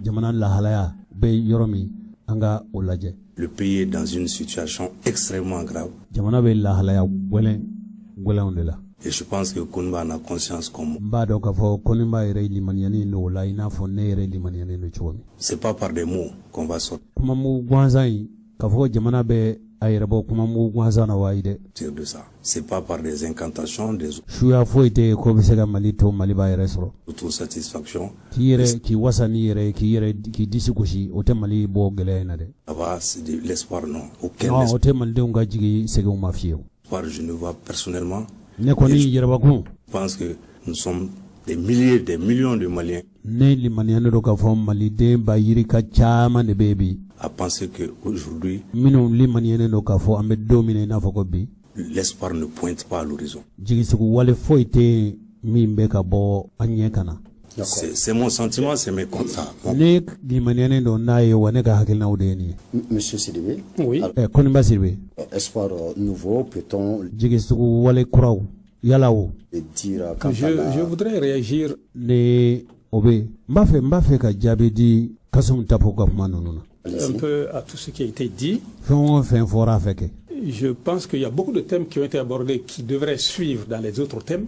jamana lahalaya bɛ yɔrɔ min an ka o lajɛ. Le pays est dans une situation extrêmement grave. Jamana bɛ lahalaya gwɛlɛnw de la. Et je pense que Koniba en a conscience comme moi. N b'a dɔn k'a fɔ Koniba yɛrɛ limaniyani don o la i n'a fɔ ne yɛrɛ limaniyani don cogo min. C'est pas par des mots qu'on va sortir. Kuma mugu gansan in k'a fɔ jamana bɛ a yɛrɛ bɔ kuma mugu gansan na wa ye dɛ. De ça. C'est pas par des incantations, des suya foyi tɛ yen ko bɛ se ka Mali to Mali b'a yɛrɛ sɔrɔ. autosatisfaction. K'i wasa n'i yɛrɛ k'i disi gosi o tɛ Mali bɔ gɛlɛya in na dɛ. Là-bas, c'est de l'espoir, non. Aucun non espoir. o tɛ malidenw ka jigi seginw ma fiyewu. Je ne vois personnellement. Ne kɔni yɛrɛbakun. Je pense que nous sommes des milliers, des millions de Maliens. Ne limaniyani don k'a fɔ maliden ba yiri ka caman de bɛ yen bi. À penser que aujourd'hui. Minnu limaniyani don k'a fɔ an bɛ don min na i n'a fɔ ko bi. L'espoir ne pointe pas à l'horizon. Jigisugu wale foyi tɛ min bɛ ka bɔ an ɲɛ kana. C'est mon sentiment, c'est mes constats. Ne limaniyani don n'a ye wa ne ka hakilinaw de ye nin ye. Monsieur Sidibé. Oui. Koniba Sidibé. Espoir nouveau, peut-on jigisugu wale kuraw yala o. dire Je voudrais réagir. Ne o bɛ n b'a fɛ ka jaabi di Kasum Tapo ka kuma ninnu na. Un peu à tout ce qui a été dit. Fɛn o fɛn fɔra a fɛ kɛ. Je pense qu'il y a beaucoup de thèmes qui ont été abordés qui devraient suivre dans les autres thèmes.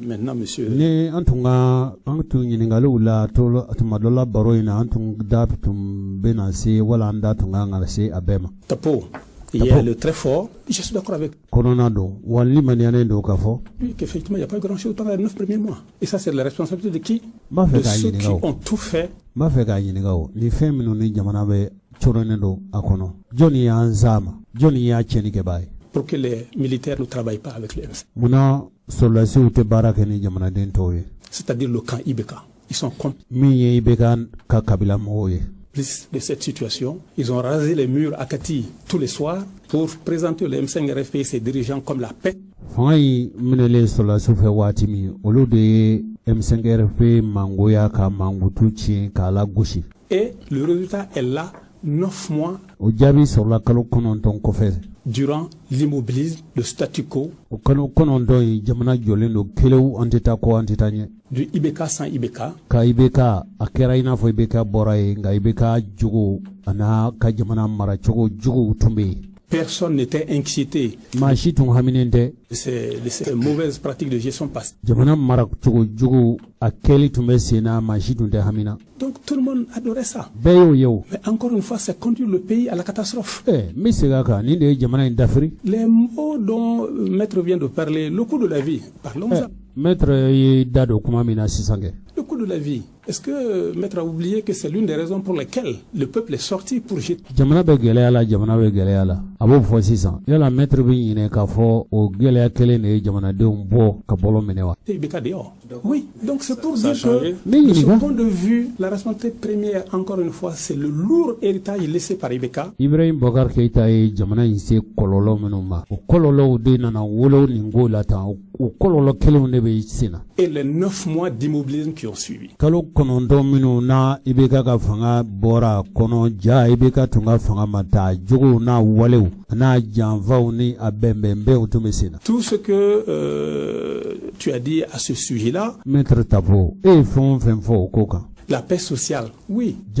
Maintenant, monsieur. Ne an tun ɲininkaliw la tuma dɔ la baro in na an tun da tun bɛ na se wala an da tun kan ka se a bɛɛ ma. Tapo. Il y a le très fort. Je suis d'accord avec. Kɔnɔna don wa limaniyani don k'a fɔ. Oui, qu'effectivement, il n'y a pas eu grand-chose pendant les 9 premiers mois. Et ça, c'est la responsabilité de qui? N b'a fɛ De k'a ceux qui ɲininka o. ont tout fait. N b'a fɛ k'a ɲininka o ni fɛn minnu ni jamana bɛ coronnen don a kɔnɔ jɔnni y'an s'a ma jɔnni y'a tiɲɛnikɛbaa ye. Pour que les militaires ne travaillent pas avec les MC. Munna sɔrɔdasiw tɛ baara kɛ ni jamanaden tɔw ye. C'est-à-dire le camp IBK. Ils sont min ye IBK ka kabila mɔgɔw ye. complices de cette situation. Ils ont rasé les murs à Kati tous les soirs pour présenter le M5 RFP et ses dirigeants comme la paix. Fanga yi minɛlen sɔrɔdasiw fɛ waati min olu de ye M5 RFP mangoya ka mangutu tiɲɛ k'a lagosi. Et le résultat est là 9 mois. O jaabi sɔrɔla kalo 9 kɔfɛ. Durant l'immobilisme, le statu quo. O kalo 9 in jamana jɔlen don kelew an tɛ taa kɔ an tɛ taa ɲɛ. Du IBK sans IBK. Ka IBK a kɛra i n'a fɔ IBK bɔra yen nka IBK jogo a n'a ka jamana maracogo juguw tun bɛ yen. Personne n'était inquiété. Maa si tun haminen tɛ. Ces mauvaises pratiques de gestion passée. Jamana maracogo jugu a kɛli tun bɛ sen na maa si tun tɛ hamina. Donc tout le monde adorait ça. Bɛɛ y'o ye o. Mais encore une fois, c'est conduire le pays à la catastrophe. N bɛ segin a kan nin de ye jamana in dafiri. Les mots dont Maître vient de parler, le coût de la vie, parlons-en. Maître ye da don kuma min na sisan kɛ. Le coût de la vie. Est-ce que Maître a oublié que c'est l'une des raisons pour lesquelles le peuple est sorti pour jeter? Jamana bɛ gɛlɛya la, jamana bɛ gɛlɛya la. A b'o fɔ sisan. Yala Maître bɛ ɲinɛ k'a fɔ o gɛlɛya kelen de ye jamanadenw bɔ ka bɔlɔ minɛ wa? IBK dehors. Oui, donc c'est pour dire que de ce point de vue, la responsabilité première, encore une fois, c'est le lourd héritage laissé par IBK. Ibrahim Bokar Keita ye jamana in se kɔlɔlɔ minnu ma. O kɔlɔlɔw de nana wolo nin ko la tan. O kɔlɔlɔ kelenw de bɛ sen na. Et les 9 mois d'immobilisme qui ont suivi. Kalo 9 minnu na IBK ka fanga bɔra kɔnɔ ja IBK tun ka fanga ma taa jogow n'a walew n'a janfaw ni a bɛnbɛnbɛnw tun bɛ sen na. Tout ce que tu as dit à ce sujet-là. Maître Tapo, e ye fɛn o fɛn fɔ o ko kan. La paix sociale, oui. Tu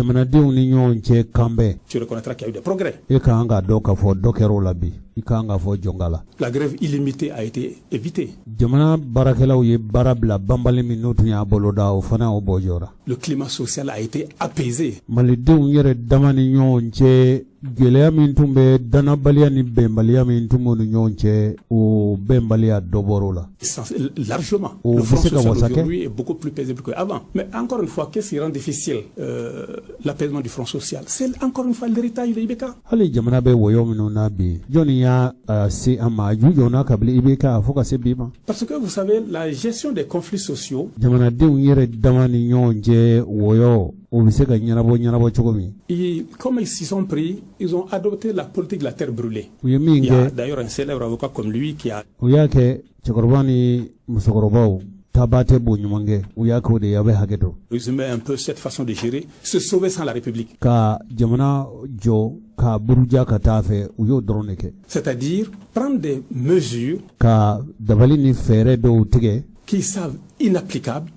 reconnaîtras qu'il y a eu des progrès. La grève illimitée a été évitée. Le climat social a été apaisé. Gɛlɛya min tun bɛ danabaliya ni bɛnbaliya min tun b'u ni ɲɔgɔn cɛ o bɛnbaliya dɔ bɔr'o la. Largement. Le front social aujourd'hui est beaucoup plus paisible qu'avant. Mais encore une fois, qu'est-ce qui rend difficile l'apaisement du front social? C'est encore une fois l'héritage de IBK. Hali jamana bɛ wɔyɔ minnu na bi jɔnni y'a se a ma ju jɔna kabili IBK fo ka se bi ma. Parce que vous savez, la gestion des conflits sociaux. Jamanadenw yɛrɛ dama ni ɲɔgɔn cɛ wɔyɔ. Comme ils s'y sont pris, ils ont adopté la politique de la terre brûlée. Il y a d'ailleurs un célèbre avocat comme lui qui a... résumé un peu cette façon de gérer, se sauver sans la République. C'est-à-dire prendre des mesures qui savent inapplicables.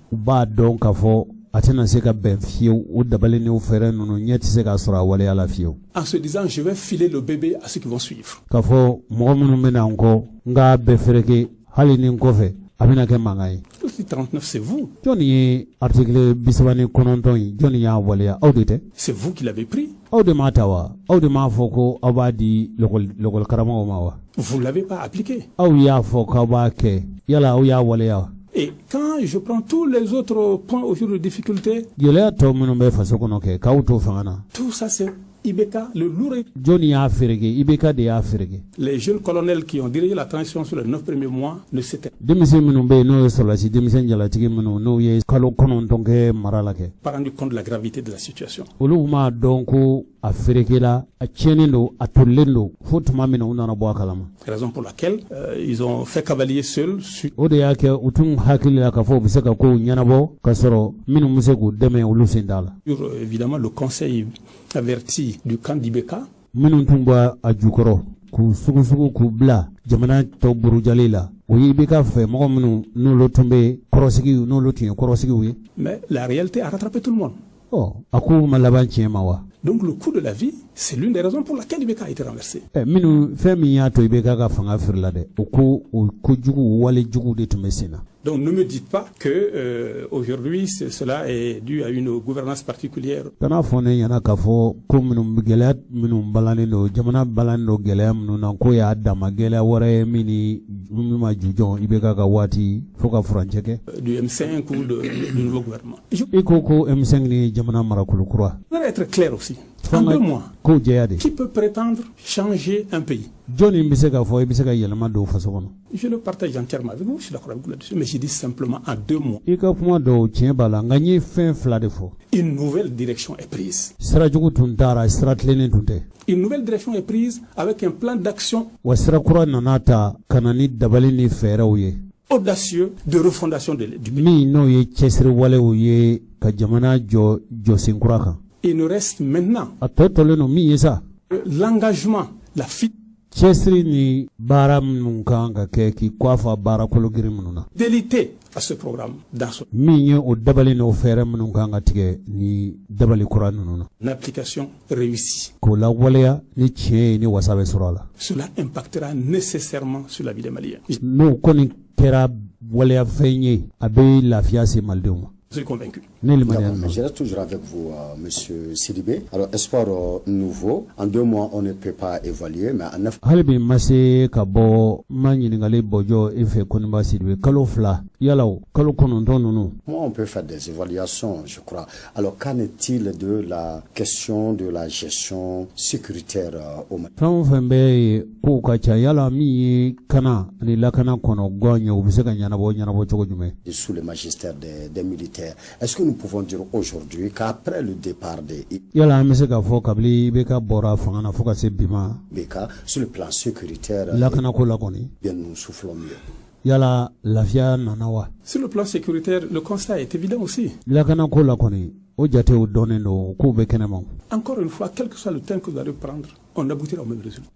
En se disant, je vais filer le bébé à ceux qui vont suivre. L'article 39, c'est vous. C'est vous qui l'avez pris. Vous ne l'avez pas appliqué. Et quand je prends tous les autres points au jour de difficulté, tout ça c'est IBK, le lourd. Les jeunes colonels qui ont dirigé la transition sur les 9 premiers mois ne s'étaient pas rendu compte de la gravité de la situation. Raison pour laquelle ils ont fait cavalier seuls. Évidemment, le conseil averti du camp d'IBK. Mais la réalité a rattrapé tout le monde. Donc le coût de la vie, c'est l'une des raisons pour laquelle IBK a été renversé. Donc ne me dites pas que aujourd'hui cela est dû à une gouvernance particulière. Du M5 ou du nouveau gouvernement. Je voudrais être clair aussi. En 2 mois, qui peut prétendre changer un pays? Je le partage entièrement avec vous, je suis d'accord avec vous là-dessus, mais je dis simplement en 2 mois. Une nouvelle direction est prise. Une nouvelle direction est prise avec un plan d'action audacieux de refondation du pays. Il nous reste maintenant l'engagement, la fidélité à ce programme dans son une application réussie. Cela impactera nécessairement sur la vie des Maliens. Je suis convaincu. Je reste toujours avec vous, Monsieur Sidibé. Alors, espoir nouveau. En 2 mois, on ne peut pas évaluer, mais en 9 mois, on peut faire des évaluations, je crois. Alors, qu'en est-il de la question de la gestion sécuritaire au Mali? Sous le magistère des militaires. Est-ce que nous pouvons dire aujourd'hui qu'après le départ des BK, sur le plan sécuritaire, bien nous soufflons mieux? Sur le plan sécuritaire, le constat est évident aussi. Encore une fois, quel que soit le temps que vous allez prendre, on aboutira au même résultat.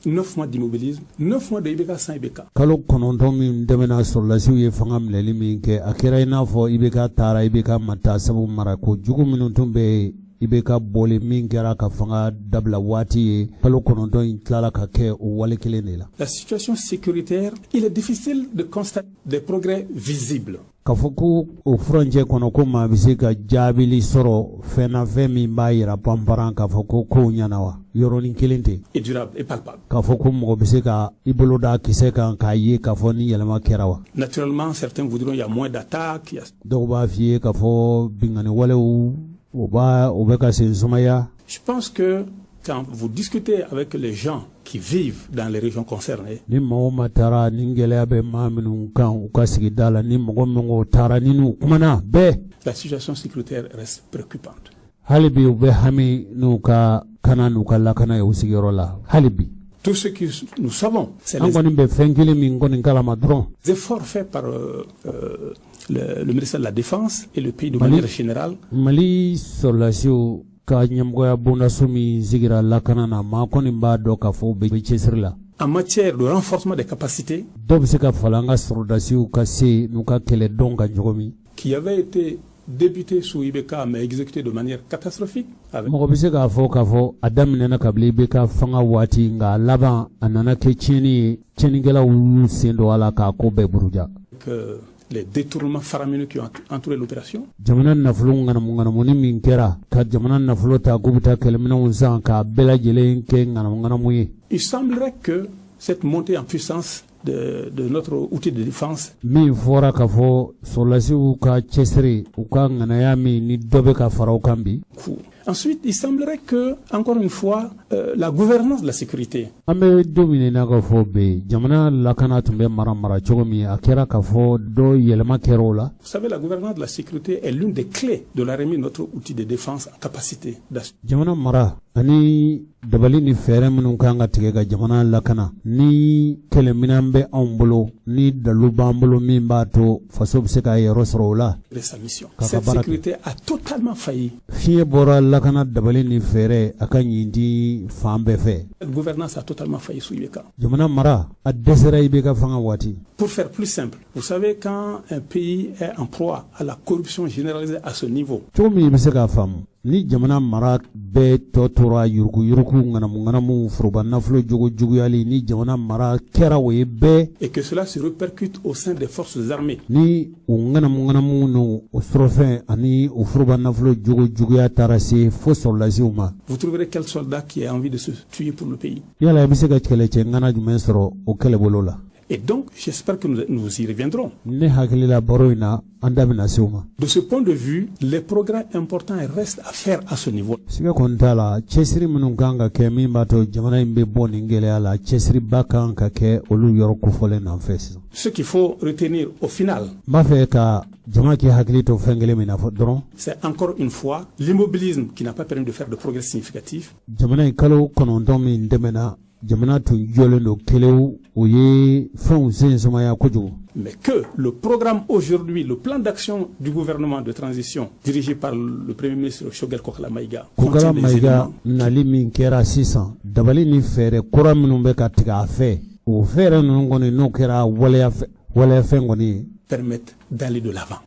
9 mois d'immobilisme, 9 mois de IBK sans IBK. Kalo kononton min demena sorlasiw ye fanga minɛli min kɛ a kɛra i n'a fɔ IBK taara IBK mata sabu mara ko jugu minnu tun bɛ IBK bɔli min kɛra ka fanga dabila waati ye kalo kononton in tilala ka kɛ o wale kelen de la. La situation sécuritaire, il est difficile de constater des progrès visibles. K'a fɔ ko o furancɛ kɔnɔ ko maa bɛ se ka jaabili sɔrɔ fɛn na fɛn min b'a yira panparan k'a fɔ ko kow ɲɛna wa yɔrɔnin kelen tɛ. Et durable et palpable. K'a fɔ ko mɔgɔ bɛ se ka i bolo da kisɛ kan k'a ye k'a fɔ ni yɛlɛma kɛra wa. Naturellement, certains voudront il y a moins d'attaques. Dɔw b'a f'i ye k'a fɔ bingani walew o bɛ ka sen sumaya. Je pense que quand vous discutez avec les gens qui vivent dans les régions concernées, ni mɔgɔ ma taara ni gɛlɛya bɛ maa minnu kan u ka sigida la ni mɔgɔ min taara ni n'u kumana bɛɛ. La situation sécuritaire reste préoccupante. Hali bi u bɛ hami n'u ka kana n'u ka lakana ye u sigiyɔrɔ la hali bi. Tout ce que nous savons, c'est les efforts faits par le ministère de la Défense et le pays de manière générale. Mali soldatio ka nyamgoya bondaso mi zigira lakana na ma koni ba do ka fo be chesirla. En matière de renforcement des capacités, qui avait été débuté sous IBK mais exécuté de manière catastrophique. Avec les détournements faramineux qui ont entouré l'opération. Il semblerait que cette montée en puissance de notre outil de défense ensuite, il semblerait que, encore une fois, la gouvernance de la sécurité. Vous savez, la gouvernance de la sécurité est l'une des clés de la remise de notre outil de défense en capacité ani dabali ni fere minnu kan ka tigɛ ka jamana lakana ni kɛlɛminan bɛ anw bolo ni dalu b'an bolo min b'a to faso bɛ se ka yɔrɔ sɔrɔ o la. Cette sécurité a totalement failli. Fiɲɛ bɔra lakana dabali ni fɛrɛ a ka ɲi di fan bɛɛ fɛ. Cette gouvernance a totalement failli sous IBK. Jamana mara a dɛsɛra IBK fanga waati. Pour faire plus simple, vous savez quand un pays est en proie à la corruption généralisée à ce niveau. Cogo min bɛ se k'a faamu. Ni jamana mara bɛɛ tɔ tora yuruku nganamu furuba nafolo juguyali ni jamana mara kɛra o ye bɛɛ. Et que cela se répercute au sein des forces armées. Ni o nganamu no o sɔrɔfɛn ani o furuba nafolo juguya taara se fo sɔrɔlasiw ma. Vous trouverez quel soldat qui a envie de se tuer pour le pays. Yala i bɛ se ka kɛlɛcɛ ngana jumɛn sɔrɔ o kɛlɛbolo la. Et donc, j'espère que nous y reviendrons. De ce point de vue, les progrès importants restent à faire à ce niveau. Ce qu'il faut retenir au final, c'est encore une fois l'immobilisme qui n'a pas permis de faire de progrès significatifs. Mais que le programme aujourd'hui, le plan d'action du gouvernement de transition dirigé par le Premier ministre Shogel Kokala Maïga, contient des éléments permettent d'aller de l'avant.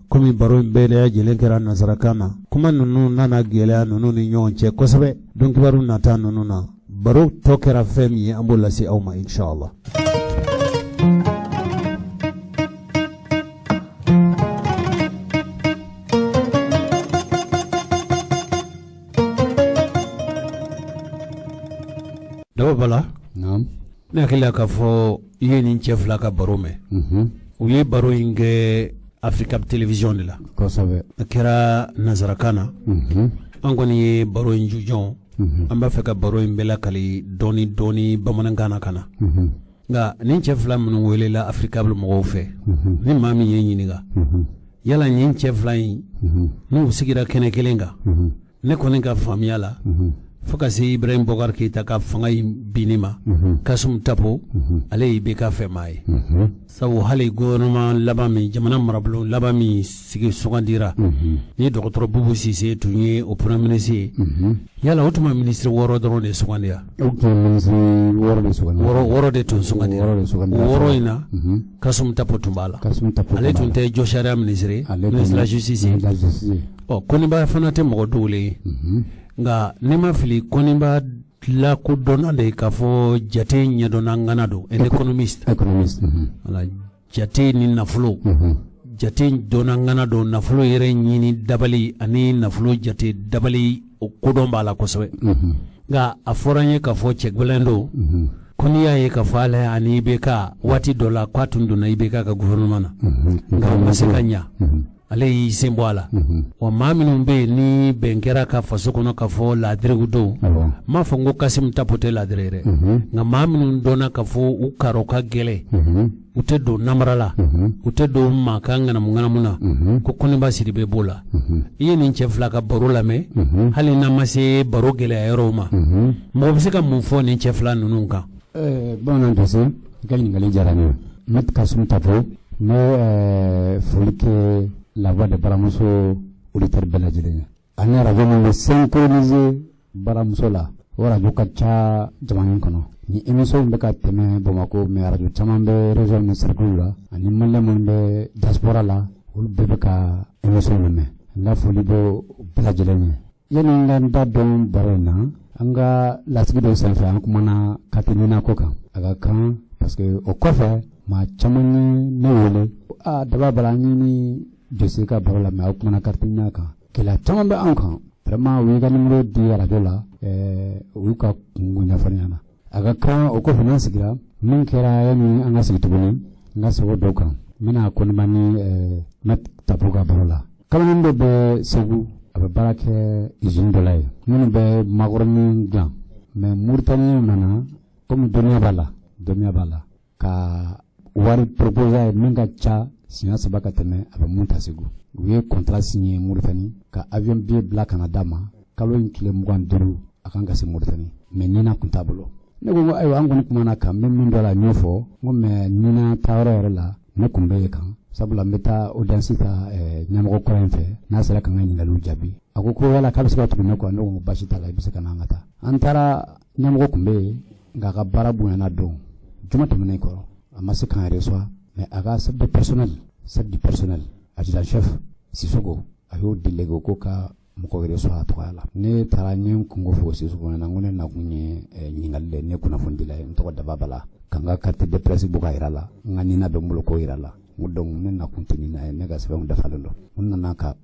Komi baro mbele ya jelekera nasarakana kuma nunu nana gelea nunu ni nyonche kwa sabe donc baru nata nunu na baro tokera femi ambola si auma inshallah. Dawa bala naam na kila ka fo yeni chef la ka baro me uye baro inge Africa Television de la. Kosabe. Kera nazarakana. Angoni ye baro injujon. Amba feka baro imbela kali doni bamanangana kana. Nga ninche flam nu wele la Africa blo mo fe. Ni mami ye nyiniga. Yala ninche flam nu sigira kene kelenga. Ne konenga famiala. Fokasi Ibrahim Bokar Keita ka fanga binima Kasum Tapo ale ibeka femai sabu hali gouvernement labami jamana marablo labami sigi sugandira ni docteur Boubou Cissé tunye au premier ministre yala otuma ministre woro doro de sugandia woro de tun sugandia woro ina Kasum Tapo tumbala ale tunte joshara ministre de la justice o koniba fanate mo dole nga nema fili koniba la ko dona de ka fo jate nya dona ngana do en economist ala jate ni nafulo jate dona ngana do nafulo yere nyini dabali ani nafulo jate dabali o kodomba la kosowe nga aforanye ka fo chegbelendo koniya ye ka fala ani beka wati dola kwatundu na ibeka ka gouvernement nga masekanya ale yi semboala wa maminu be ni benkera ka faso kono ka fo la dregudo ma fongo Kasim tapote la drere nga maminu dona ka fo u karoka gele utedo namarala utedo makanga na mungana muna ko koni ba siribe bola iye ni chefla ka barola me hali na mase baro gele ayroma mo bisika mun fo ni chefla nununka bon ndose gali ngali jarani mat Kasim tapo ne folike la voix de Baramuso auditeur Beladjele. On a radio synchronisé Baramuso là. Au radio Kacha Jamanin Kono. Ni émission beka teme Bamako mais radio Chamambe région de Sergoula. Ani malle monde diaspora là. Ul beka émission me. La folie bo Beladjele. Yani nganda don barena. Anga la sibido sanfa ankumana katinina koka. Aga kan parce que au coffre ma chamani newele a daba balani ni dossier ka barola mais akumana kartina ka kila chamambe ankan vraiment wi ga numéro di radio la wi ka ngunya fanyana aga kan o ko finance gira min kera yani anga sigitubuni nga so doka mina ko mani mat tapuga barola kala ndo be segu abe barake izin dolay min be magorni glan mais Mauritanie mana comme dunia bala ka wari proposer minga cha sinya sabaka teme aba munta segu we contrat signé Mauritanie ka avion billet black Canada ma kalo inkile muganduru akanga se Mauritanie mais nina kuntablo ne go ay wangu kuma na kam min dola nyofo ngome nina tawre la ne kumbe kan sabula meta audience ta nyamgo ko enfe na sala kan ngani ngalu jabi akoko wala kabisa to ne ko no bashita la bisa kana ngata antara nyamgo kumbe ngaka barabu na do juma to ne ko amase kan reçoit mais aga chef du personnel adjudant chef Sissoko ayo délégué ko ka moko reçoit toala ne taranyen kungo fo Sissoko na ngone na kunye nyingalle ne kuna fondila ntoko dababala kanga carte de presse buka irala ngani na be mulo ko irala mudong ne na kuntini na ne ga sebe ndafalendo munna na ka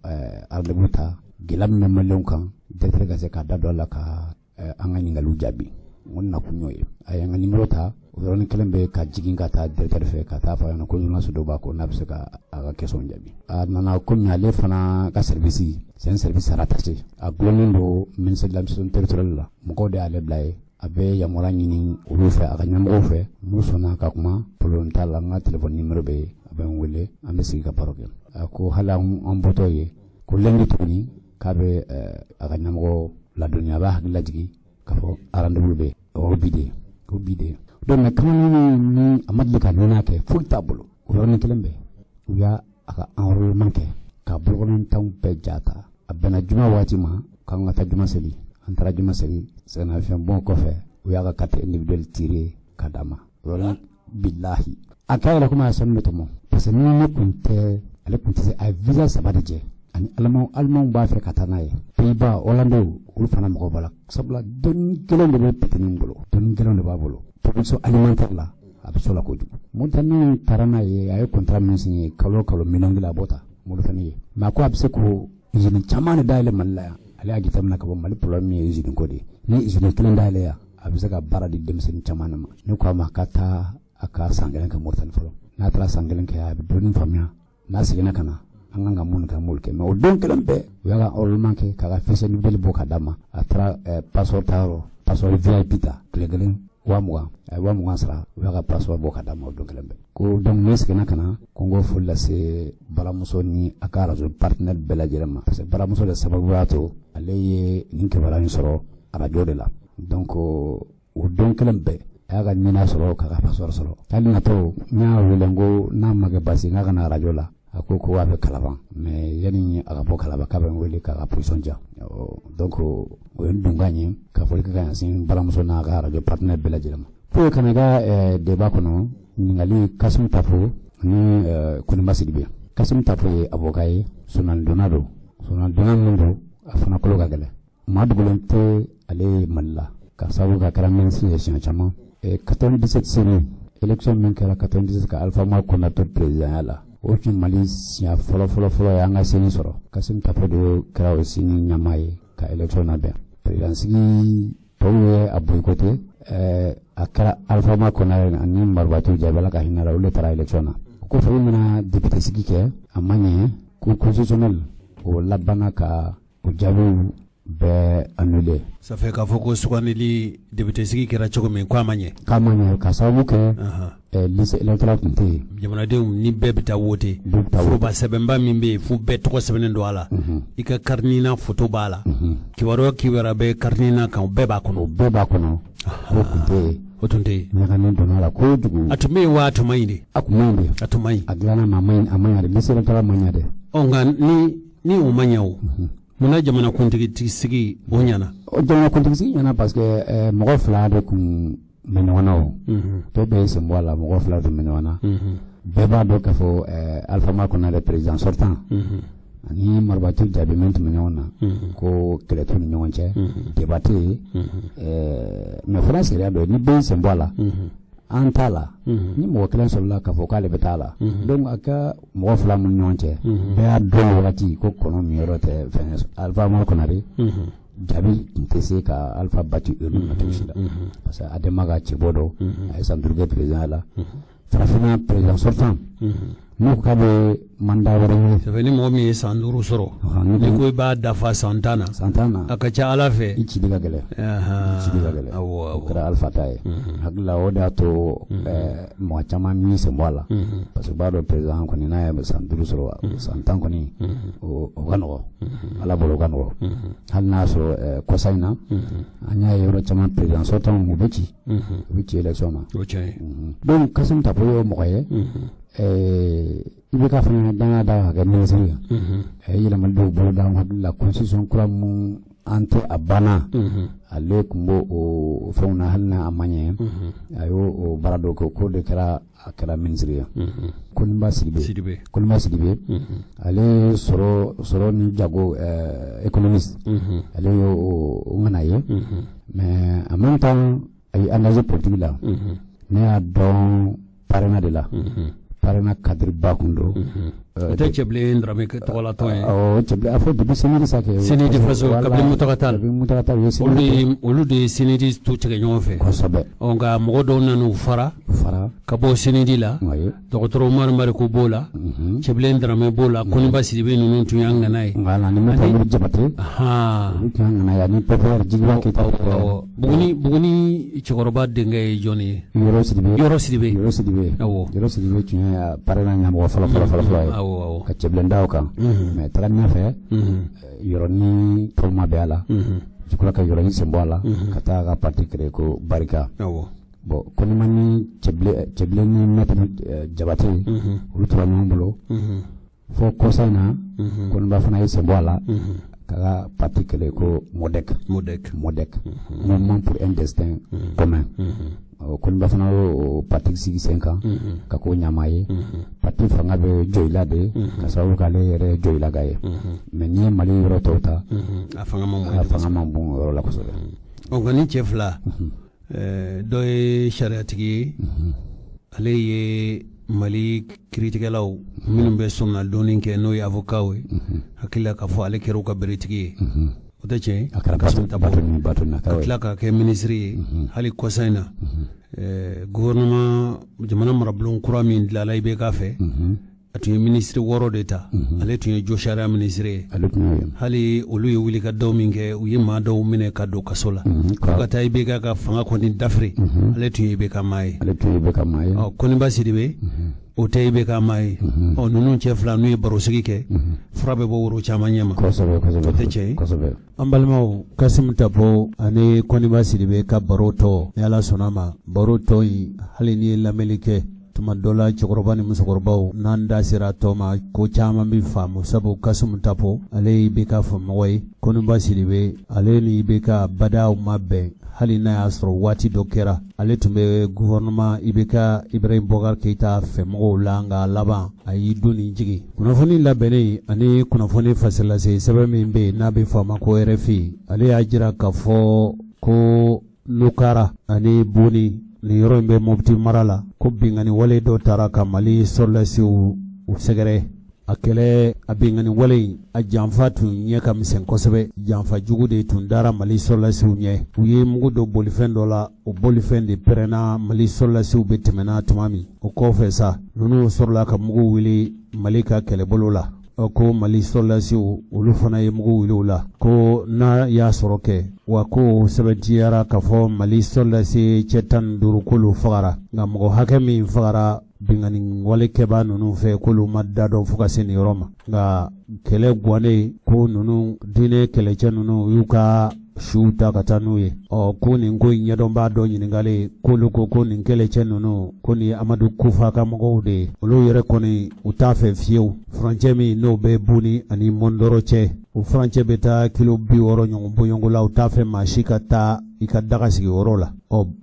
ardebuta gilam me melon kan detre ga se ka dadola ka angani ngalu jabi munna kunyoye ayanga nimero ta uron kelembe ka jiginga ta directeur fe ka ta fa na ko na sudo ba ko na bse ka aga keso njabi nana ko nyale fana ka service c'est un service rattaché a glondo ministère de l'administration territoriale la moko de ale blay abe ya mora nyini ulu fe aga nyamgo fe musona ka kuma polonta la nga telephone numéro be abe wele ambe sigi ka paroke ko hala on botoye ko lengi tuni ka be aga nyamgo la dunya ba hagla jigi ka fo arandu be o bide donc kamani ni amadle ka nona ke full tablo uroni kelembe uya aka enrôlement ke ka bulgonon taw be jata abena juma wati ma ka ngata juma seli antara juma seli sana fi bon ko fe uya ka carte individuel tiré kadama wala billahi akayla kuma sanne to mo parce que ni kunte ale kunte se a visa sabadje ani allemand ba fe katanaye Pays-Bas Hollande ul fana mo bala sabla don kelo de petini ngolo don kelo de babolo production alimentaire la absola ko ju montani tarana ye ay contrat min signé kalo minongi la bota mo fani ma ko abse ko usine chamane dale malla ali agi tamna ka bo mali problème ye usine ko di ni usine kelen dale ya abse ka baradi dem sen chamane ma ni ko ma kata aka sangalen ka mortan folo na tra sangalen ka ya don famia na sigina kana anga mun ka mulke mais o don kelembe yaga ol manke kaga fese ni del boka dama atra passeport taro passeport VIP ta klegelen wa muga sara yaga passeport boka dama o don kelembe ko don neske na kana kongo fulla se Baramuso ni akara zo partenaire Beladjele ma parce que Baramuso le sababu ato aleye ninke barani soro radio de la donc o don kelen bɛɛ a y'a ka ɲina sɔrɔ k'a ka passeport sɔrɔ hali natɔ n y'a wele n ko n'a ma kɛ basi n k'a ka na radio la a ko a bɛ Kalaban mais yani a ka bɔ Kalaban k'a bɛ n wele k'a ka position diya donc o ye n dunkan ye ka fɔli kɛ ka ɲɛsin balimamuso n'a ka radio partenaire bɛɛ lajɛlen ma pour kana ka débat kɔnɔ ɲininkali Kasimu Tafo ni Koniba Sidibe Kasimu Tafo ye avocat ye sonalidonna don sonalidonna min don a fana kolo ka gɛlɛn maa dogolen tɛ ale ye Mali la ka sababu ka kɛra ministre ye siɲɛ caman 97 seni élection min kɛra 97 ka Alpha Mari Konate président la o tun Mali siɲɛ fɔlɔ ye an ka seni sɔrɔ Kasimu Tafo de kɛra o seni ɲɛmaa ye ka élection labɛn président sigi tɔw ye a boycotté a kɛra Alpha Mari Konate ani Marabatu Jabala ka hinɛ la olu taara élection na o kɔfɛ u nana député sigi kɛ a ma ɲɛ ko constitutionnel o labanna ka o jaabiw bɛɛ annulé ça fait k'a fɔ ko sugandili député sigi kɛra cogo min k'a ma ɲɛ ka sababu kɛ liste électorale tun tɛ yen jamanadenw ni bɛɛ bɛ taa wote foroba sɛbɛnba min bɛ yen fo bɛɛ tɔgɔ sɛbɛnnen don a la i ka karnina photo b'a la kibaruya bɛ karnina kan o bɛɛ b'a kɔnɔ o tun tɛ yen o tun tɛ yen ɲagamin donna la kojugu a tun bɛ yen wa a tun ma ɲi de a tun ma ɲi de a tun ma ɲi a dilanna ma a ma ɲi de liste électorale ma ɲi de nka ni o ma ɲɛ o munna jamanakuntigi sigi o ɲɛna jamanakuntigi sigi ɲɛna parce que mɔgɔ fila de tun bɛ ɲɔgɔn na o tɔ bɛɛ ye sen bɔ a la mɔgɔ fila tun bɛ ɲɔgɔn na bɛɛ b'a dɔn k'a fɔ Alpha Mari Konate président sortant ani Marabatu Jaabi min tun bɛ ɲɔgɔn na ko kɛlɛ t'u ni ɲɔgɔn cɛ débat tɛ yen mais fɔra sariya dɔ ye ni bɛɛ ye sen bɔ a la an t'a la ni mɔgɔ kelen sɔrɔla k'a fɔ k'ale bɛ taa la donc a ka mɔgɔ fila min ɲɔgɔn cɛ bɛɛ y'a dɔn wagati ko kɔnɔ min yɔrɔ tɛ fɛn Alpha Mari Konate Jaabi tun tɛ se ka Alpha bati olu na cogo si la parce que Adama ka cɛbɔ dɔ a ye san 5 kɛ président la farafinna président sortant n'u k'a bɛ mandat wɛrɛ ɲini ça fait ni mɔgɔ min ye san 5 sɔrɔ ni ko i b'a dafa san 10 na a ka ca Ala fɛ i cili ka gɛlɛn o kɛra Alpha ta ye hakili la o de y'a to mɔgɔ caman min sen bɔ a la parce que u b'a dɔn président kɔni n'a ye san 5 sɔrɔ san 10 kɔni o ka nɔgɔ Ala bolo o ka nɔgɔ hali n'a y'a sɔrɔ kɔsa in na an y'a ye yɔrɔ caman président sortant u bɛ ci élection ma donc Kasimu Tafo ye mɔgɔ ye i bɛ ka fana danga da ka kɛ ministre ye a ye yɛlɛmali dɔw bolo da an hakili la constitution kura mun an tɛ a banna ale tun b'o o fɛnw na hali n'a ma ɲɛ a y'o baara dɔw kɛ k'o de kɛra a kɛra ministre ye Koniba Sidibe ale sɔrɔ ni jago économiste ale y'o ŋana ye mais en même temps a ye analyse politique la ne y'a dɔn parrainage de la parrainage cadre ba kun don o tɛ cɛbilen Dramé tɔgɔlatɔ ye cɛbilen a fɔ depuis Senedi sa kɛ Senedi faso kabini Mutakata la olu de ye Senedi to tigɛ ɲɔgɔn fɛ kosɛbɛ nka mɔgɔ dɔw nana u fara ka bɔ Senedi la dɔgɔtɔrɔ Mari ko b'o la cɛbilen Dramé b'o la Koniba Sidibe ninnu tun y'an ŋana ye voilà ni Mutamu Jabate olu tun y'an ŋana ye ani Pépère Djigiba Keita Buguni cɛkɔrɔba denkɛ ye jɔn ye Yɔrɔ Sidibe Yɔrɔ Sidibe tun ye parrainage ɲɛmɔgɔ fɔlɔ ye ka cɛbilen da o kan mais taga ɲɛfɛ yɔrɔni problème bɛ a la jukula ka yɔrɔni sen bɔ a la ka taa ka parti créé ko Barika bon Koniba ni cɛbilen ni Maître Jabate olu tora ɲɔgɔn bolo fo kɔsa in na Koniba fana ye sen bɔ a la ka ka parti créé ko MODEC Mouvement pour un destin commun Koniba fana y'o parti sigi sen kan ka k'o ɲɛmaa ye parti fanga bɛ Joyila de ka sababu k'ale yɛrɛ Joyilaga ye mais n'i ye Mali yɔrɔ tɔw ta a fanga man bon yɔrɔ la kosɛbɛ nka ni cɛ fila dɔ ye sariyatigi ye ale ye Mali kiiritigɛlaw minnu bɛ sɔnnadonni kɛ n'o ye avocat ye hakili la k'a fɔ ale kɛra u ka beretigi ye o tɛ tiɲɛ a kɛra ka tila ka kɛ ministre ye hali kɔsa in na gouvernement jamana marabulon kura min dilanla IBK fɛ a tun ye ministre wɔɔrɔ de ta ale tun ye josariya ministre ye hali olu ye wuli ka daw min kɛ u ye maa dɔw minɛ ka don kaso la fo ka taa IBK ka fanga kɔni dafiri ale tun ye IBK maa ye Koniba Sidibe o tɛ IBK maa ye ninnu cɛ fila n'u ye barosigi kɛ fura bɛ bɔ woro caman ɲɛ ma o tɛ tiɲɛ ye an balimaw Kasimu Tapo ani Koniba Sidibe ka baro tɔ ni Ala sɔnna ma baro tɔ in hali ni ye lamɛnli kɛ tuma dɔ la cɛkɔrɔba ni musokɔrɔbaw n'an da sera tɔ ma ko caman bi faamu sabu Kasimu Tapo ale ye IBK fɔmɔgɔ ye Koniba Sidibe ale ni IBK badaw ma bɛn hali n'a y'a sɔrɔ waati dɔ kɛra ale tun bɛ gouvernement IBK Ibrahim Boubacar Keita fɛmɔgɔw la nka laban a y'i don nin jigi kunnafoni labɛnnen ani kunnafoni fasilase sɛbɛn min bɛ yen n'a bɛ fɔ a ma ko RFI ale y'a jira k'a fɔ ko Nukara ani Boni nin yɔrɔ in bɛ Mopti mara la ko bingani wale dɔ taara ka Mali sɔrɔlasiw u sɛgɛrɛ a kɛlɛ a bingani wale in a janfa tun ɲɛ ka misɛn kosɛbɛ janfa jugu de tun dara Mali sɔrɔlasiw ɲɛ u ye mugu dɔ bolifɛn dɔ la o bolifɛn de pɛrɛnna Mali sɔrɔlasiw bɛ tɛmɛna tuma min o kɔfɛ sa ninnu sɔrɔla ka mugu wuli Mali ka kɛlɛbolo la ko Mali sɔrɔlasiw olu fana ye mugu wuli o la ko n'a y'a sɔrɔ kɛ wa ko sɛbɛntiyara k'a fɔ Mali sɔrɔlasi cɛ 15 k'olu fagara nka mɔgɔ hakɛ min fagara bingani walekɛba ninnu fɛ k'olu ma da dɔn fo ka se nin yɔrɔ ma nka kɛlɛ gannen ko ninnu diinɛ kɛlɛcɛ ninnu y'u ka siw ta ka taa n'u ye ko nin ko in ɲɛdɔnbaa dɔ ɲininkali k'olu ko nin kɛlɛcɛ ninnu ko nin Amadu Kufa ka mɔgɔw de ye olu yɛrɛ kɔni u t'a fɛ fiyewu furancɛ min n'o bɛ Buni ani Mondoro cɛ o furancɛ bɛ taa kilo 60 ɲɔgɔn bɔɲɔgɔn la u t'a fɛ maa si ka taa i ka daga sigi yɔrɔ la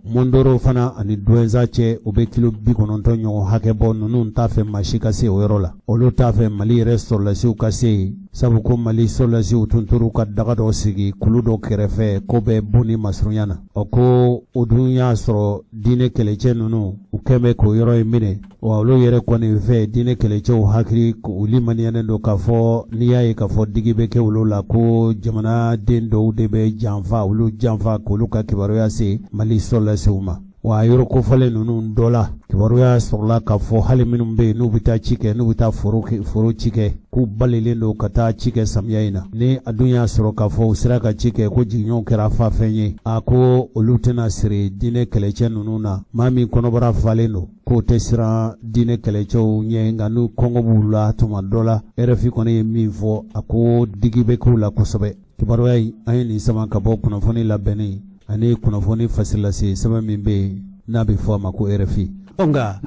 Mondoro fana ani Douentza cɛ o bɛ kilo 90 ɲɔgɔn hakɛ bɔ ninnu t'a fɛ maa si ka se o yɔrɔ la olu t'a fɛ Mali yɛrɛ sɔrɔlasiw ka se yen sabu ko Mali sɔrɔlasiw tun tor'u ka daga dɔ sigi kulu dɔ kɛrɛfɛ ko bɛ Buni masurunya na ko o dun y'a sɔrɔ diinɛ kɛlɛcɛ ninnu u kɛn bɛ k'o yɔrɔ in minɛ wa olu yɛrɛ kɔni fɛ diinɛ kɛlɛcɛw hakili u limaniyalen don k'a fɔ n'i y'a ye k'a fɔ digi bɛ kɛ olu la ko jamanaden dɔw de bɛ janfa olu janfa k'olu ka kibaruya se Mali sɔrɔlasiw ma wa a yɔrɔ kofɔlen ninnu dɔ la kibaruya sɔrɔla k'a fɔ hali minnu bɛ yen n'u bɛ taa ci kɛ n'u bɛ taa foro ci kɛ k'u balilen don ka taa ci kɛ samiya in na ni a dun y'a sɔrɔ k'a fɔ u sera ka ci kɛ ko jigiɲɔgɔnw kɛra fa fɛn ye ko olu tɛna siri diinɛ kɛlɛcɛ ninnu na maa min kɔnɔbara falen don k'o tɛ siran diinɛ kɛlɛcɛw ɲɛ nka n'u kɔngɔ b'u la tuma dɔ la RFI kɔni ye min fɔ a ko digi bɛ k'u la kosɛbɛ kibaruya in an ye nin sama ka bɔ kunnafoni labɛnnen ani kunnafoni fasilase sɛbɛn min bɛ yen n'a bɛ fɔ a ma ko RFI nka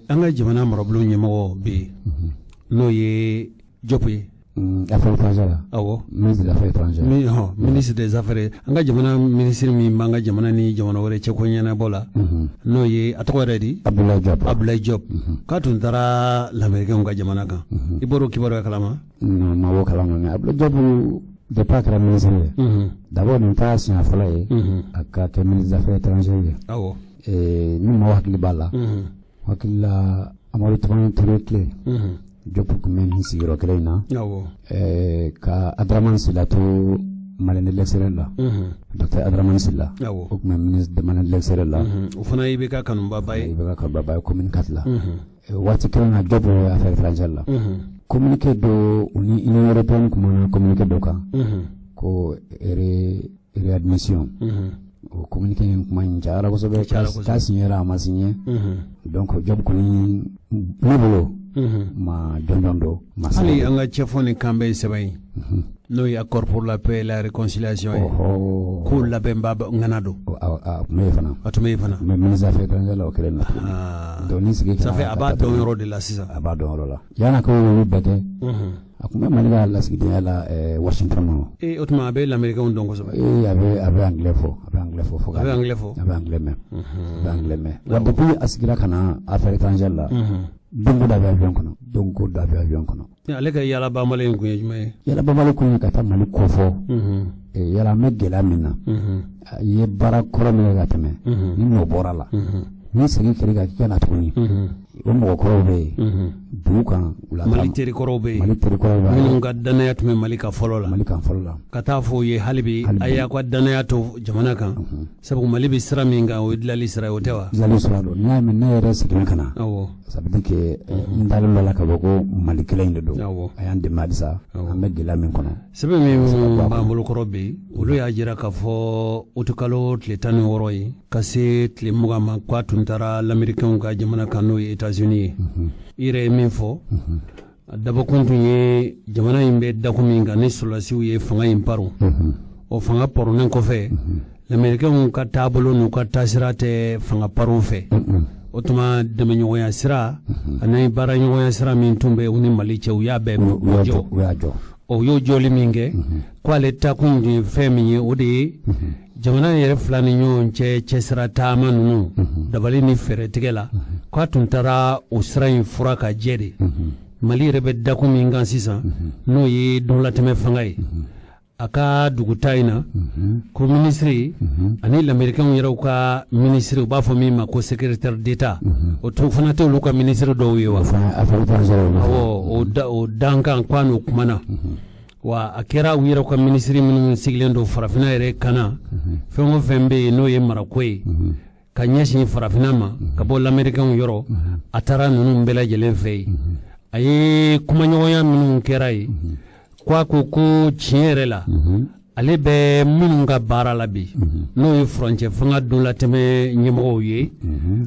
an ka jamana marabolo ɲɛmɔgɔ bɛ yen n'o ye Diop ye affaires étrangères awɔ ministre des affaires étrangères ministre des affaires an ka jamana ministre min b'an ka jamana ni jamana wɛrɛ cɛko ɲɛnabɔ la n'o ye a tɔgɔ yɛrɛ di Abdoulaye Diop k'a tun taara lamɛrikɛnw ka jamana kan i bɔr'o kibaruya kalama ma b'o kalama mais Abdoulaye Diop depuis a kɛra ministre ye d'abord nin t'a siɲɛ fɔlɔ ye a ka kɛ ministre des affaires étrangères ye awɔ ni maaw hakili b'a la hakili la Amadu Ture tile Diop tun bɛ nin sigiyɔrɔ kelen in na ka Abdramane Sila to Malien de l'extérieur la Dr Abdramane Sila o tun bɛ ministre de Malien de l'extérieur la o fana IBK kanubaba ye IBK kanubaba ye commune 4 la waati kelen na Diop ye affaires étrangères la communiqué dɔ u ni Union européenne kumana communiqué dɔ kan ko réadmission o communiqué in kuma in cayara kosɛbɛ k'a signera a ma signé donc Diop kɔni ne bolo ma jɔnjɔn dɔ ma hali an ka cɛfɔ ni kan bɛ sɛbɛn in n'o ye accord pour la paix et la réconciliation ye k'o labɛnba ŋana don a tun bɛ yen fana a tun bɛ yen fana mais ministre des affaires étrangères la o kɛlen na donc ni sigi ça fait a b'a dɔn yɔrɔ de la sisan a b'a dɔn yɔrɔ la yan'a ka olu bɛɛ kɛ a tun bɛ Mali ka lasigidenya la Washington ma o tuma a bɛ lamɛrikɛnw dɔn kosɛbɛ a bɛ anglais fɔ a bɛ anglais fɔ fo ka a bɛ anglais fɔ a bɛ anglais mɛn a bɛ anglais mɛn wa depuis a sigira ka na affaires étrangères la dongo da bɛ avion kɔnɔ dongo da bɛ avion kɔnɔ ale ka yalabamalen in kun ye jumɛn ye yalabamalen kun ye ka taa Mali kofɔ yala an bɛ gɛlɛya min na a ye baara kɔrɔ min kɛ ka tɛmɛ ni n'o bɔra la ni segi kere ka kana tuni o mo ko be dukan ula maliteri korobe minnu ka danaya tun bɛ Mali ka fɔlɔ la ka taa fɔ u ye halibi a y'a ka danaya to jamana kan sabu Mali bɛ sira min kan o ye dilali sira ye o tɛ wa dilali sira don n'a mɛ ne yɛrɛ seginna ka na ça veut dire que n dalen dɔ la ka bɔ ko Mali kelen de don a y'an dɛmɛ halisa an bɛ gɛlɛya min kɔnɔ sɛbɛn min b'an bolo kɔrɔ bɛ yen olu y'a jira k'a fɔ o tɛ kalo tile 16 ye ka se tile 20 ma k'a tun taara lamɛrikɛnw ka jamana kan n'o ye États-Unis ye i yɛrɛ ye min fɔ a dabɔkun tun ye jamana in bɛ dakun min kan ni sɔrɔdasiw ye fanga in paron o fanga paronnen kɔfɛ lamɛrikɛnw ka taabolo n'u ka taasira tɛ fanga paron fɛ o tuma dɛmɛɲɔgɔnya sira ani baaraɲɔgɔnya sira min tun bɛ u ni Mali cɛ u y'a bɛɛ jɔ o y'o jɔli min kɛ k'ale taakun ye fɛn min ye o de ye jamana yɛrɛ fila ni ɲɔgɔn cɛ cɛsira taama ninnu dabali ni fɛɛrɛ tigɛ la k'a tun taara o sira in fura ka jɛ de Mali yɛrɛ bɛ dakun min kan sisan n'o ye dɔnlatɛmɛ fanga ye a ka duguta in na ko minisiri ani lamɛrikɛnw yɛrɛw ka minisiri u b'a fɔ min ma ko secrétaire d'État o tun fana tɛ olu ka minisiri dɔw ye wa o dankan k'a n'o kumana wa a kɛra u yɛrɛ ka minisiri minnu sigilen don farafinna yɛrɛ kana fɛn o fɛn bɛ yen n'o ye marako ye ka ɲɛsin farafinna ma ka bɔ lamɛrikɛnw yɔrɔ a taara ninnu bɛɛ lajɛlen fɛ yen a ye kumaɲɔgɔnya minnu kɛra ye ko tiɲɛ yɛrɛ la ale bɛ minnu ka baara la bi n'o ye furancɛ fanga dɔnlatɛmɛ ɲɛmɔgɔw ye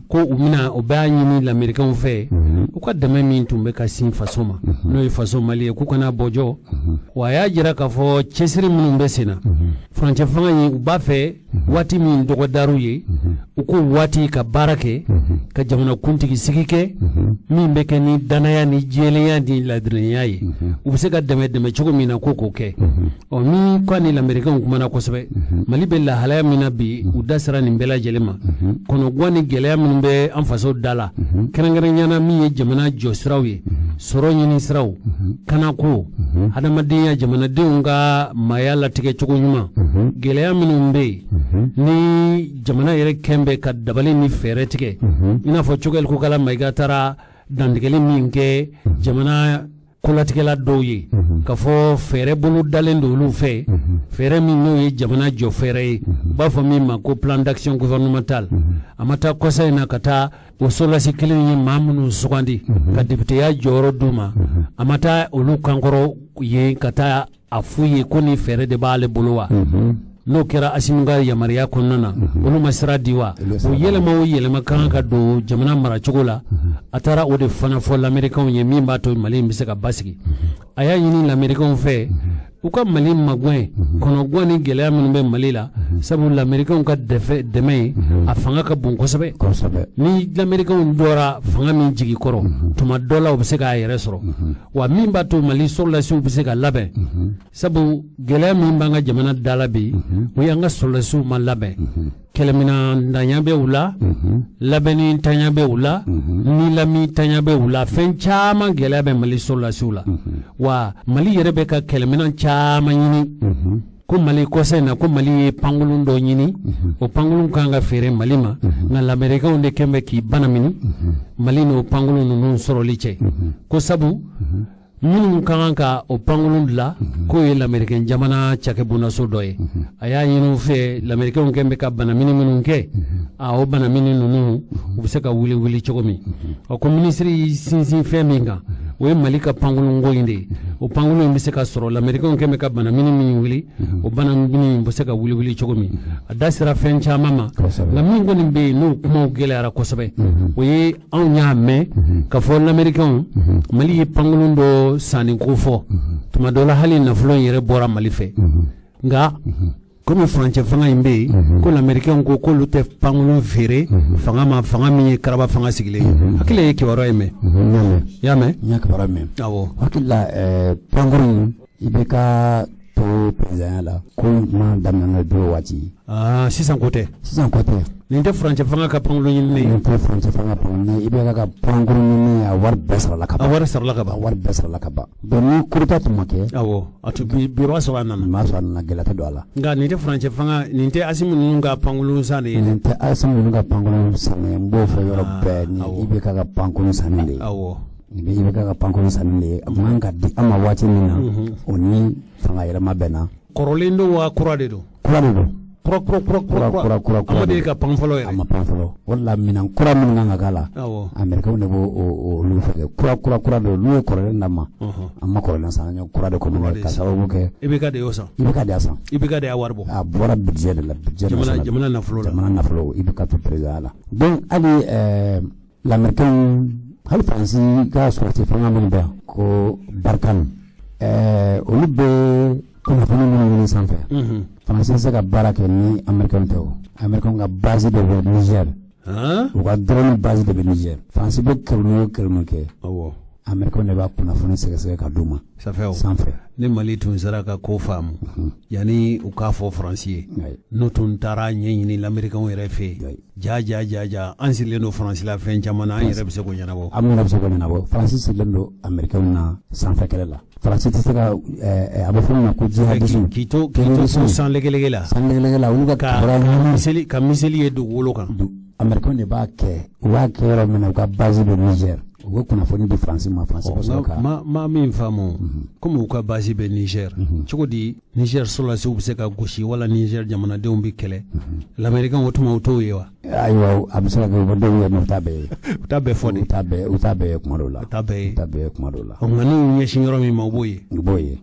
ko u b'a ɲini lamɛrikɛnw fɛ u ka dɛmɛ min tun bɛ ka sin faso ma n'o ye faso Mali ye k'u kana bɔjɔ wa a y'a jira k'a fɔ cɛsiri minnu bɛ sen na furancɛ fanga in u b'a fɛ waati min dɔgɔdar'u ye u ko waati ka baara kɛ ka jamanakuntigi sigi kɛ min bɛ kɛ ni danaya ni jɛlenya ni ladirenya ye u bɛ se ka dɛmɛ cogo min na k'o kɛ min ko ni lamɛrikɛnw kumana kosɛbɛ Mali bɛ lahalaya min na bi u da sera nin bɛɛ lajɛlen ma kɔnɔguwan ni gɛlɛya minnu bɛ an faso da la kɛrɛnkɛrɛnyana min ye jamana jɔ siraw ye sɔrɔ ɲini siraw kanako hadamadenya jamanadenw ka maaya latigɛ cogo ɲuman gɛlɛya minnu bɛ yen ni jamana yɛrɛ kɛn bɛ ka dabali ni fɛɛrɛ tigɛ i n'a fɔ Cogɛl Kokala Mayiga taara dantigɛli min kɛ jamana kolatigɛla dɔw ye ka fɔ fɛɛrɛ bolo dalen don olu fɛ fɛɛrɛ min n'o ye jamana jɔ fɛɛrɛ ye u b'a fɔ min ma ko plan d'action gouvernemental a ma taa kɔsa in na ka taa o sɔrɔdasi kelen ye maa minnu sugandi ka députéya jɔyɔrɔ d'u ma a ma taa olu kankɔrɔ ye ka taa a f'u ye ko ni fɛɛrɛ de b'ale bolo wa n'o kɛra Asimu ka yamaruya kɔnɔna na olu ma sira di wa o yɛlɛma kan ka don jamana maracogo la a taara o de fana fɔ lamɛrikɛnw ye min b'a to Mali bɛ se ka basigi a y'a ɲini lamɛrikɛnw fɛ u ka Mali magwɛn kɔnɔguwan ni gɛlɛya minnu bɛ Mali la sabu lamɛrikɛnw ka dɛmɛ ye a fanga ka bon kosɛbɛ ni lamɛrikɛnw dɔra fanga min jigi kɔrɔ tuma dɔ la u bɛ se k'a yɛrɛ sɔrɔ wa min b'a to Mali sɔrɔdasiw bɛ se ka labɛn sabu gɛlɛya min b'an ka jamana da la bi o y'an ka sɔrɔdasiw ma labɛn kɛlɛminɛntanya bɛ u la labɛnni ntanya bɛ u la nilami ntanya bɛ u la fɛn caman gɛlɛya bɛ Mali sɔrɔdasiw la wa Mali yɛrɛ bɛ ka kɛlɛminɛn caman ɲini ko Mali kɔsa in na ko Mali ye pankolon dɔ ɲini o pankolon kan ka feere Mali ma nka lamɛrikɛnw de kɛn bɛ k'i bana mini Mali n'o pankolon ninnu sɔrɔli cɛ ko sabu minnu ka kan ka o pankolon dilan k'o ye lamɛrikɛn jamana cakɛbondaso dɔ ye a y'a ɲini u fɛ lamɛrikɛnw kɛn bɛ ka banamini minnu kɛ o banamini ninnu u bɛ se ka wuli cogo min ko minisiri y'i sinsin fɛn min kan o ye Mali ka pankolonko in de ye o pankolon in bɛ se ka sɔrɔ lamɛrikɛnw kɛn bɛ ka banamini min wuli o banamini in bɛ se ka wuli cogo min a da sera fɛn caman ma nka min kɔni bɛ yen n'o kumaw gɛlɛyara kosɛbɛ o ye anw y'a mɛn ka fɔ lamɛrikɛnw Mali ye pankolon dɔ sanni ko fɔ tuma dɔ la hali nafolo in yɛrɛ bɔra Mali fɛ nka komi furancɛ fanga in bɛ yen ko lamɛrikɛnw ko k'olu tɛ pankolon feere fanga min ye karaba fanga sigilen ye hakili ye kibaruya ye mɛn y'a mɛn n y'a kibaruya mɛn awɔ hakili la pankolon i bɛ ka to président la ko ma damna do wati sisan côté nin te France fanga ka pangulu ni nin te France fanga pangulu ibe ka pangulu ni a war besra la ka ba don ni kurta to make awo atu bi waso nan ma so na gelata do ala nga nin te France fanga nin te asimu nga pangulu sane nin te asimu nga pangulu sane mbo fo yoro be ni ibe ka pangulu sane de awo ibe ka pangulu sane de manga di ama wati ni na oni fanga yera mabena korolendo wa kurade do amade ka panfolo yere ama panfolo wala minan kura min nga gala amerika ne bo o lu fege kura do lu ko ren nama amma ko ren sa nyo kura de ko mo ka sababu ke ibika de yosa ibika de awarbo a bora budget de la budget jamana na flo ibika to président donc ali l'américain hal fansi ka sorti fanga min ba ko barkan olu be ko fana min sanfɛ français se ka baara kɛ ni américain tɛ o américain ka base de bɛ Niger u ka drone base de bɛ Niger français bɛ kɛlɛmu kɛ américain de b'a kunnafoni sɛgɛsɛgɛ ka d'u ma sanfɛ ni Mali tun sera ka ko faamu yani u k'a fɔ français n'u tun taara ɲɛɲini l'américain yɛrɛ fɛ ja an sigilen don français la fɛn caman na an yɛrɛ bɛ se k'o ɲɛnabɔ français sigilen don américain na sanfɛ kɛlɛ la France tɛ se ka a bɛ fɔ min ma ko jihadisme k'i to san legelege la olu ka miseli ye dugukolo kan américain de b'a kɛ u b'a kɛ yɔrɔ min na u ka base bɛ Niger u bɛ kunnafoni di France ma France bɛ sɔrɔ ka ma min faamu comme u ka base bɛ Niger cogo di Niger sɔrɔlasiw bɛ se ka gosi wala Niger jamanadenw bɛ kɛlɛ l'américain o tuma o t'o ye wa ayiwa a bɛ se ka kɛ o dɔw ye mais u t'a bɛɛ ye u t'a bɛɛ fɔ de u t'a bɛɛ ye kuma dɔw la u t'a bɛɛ ye kuma dɔw la nka n'u ɲɛsin yɔrɔ min ma u b'o ye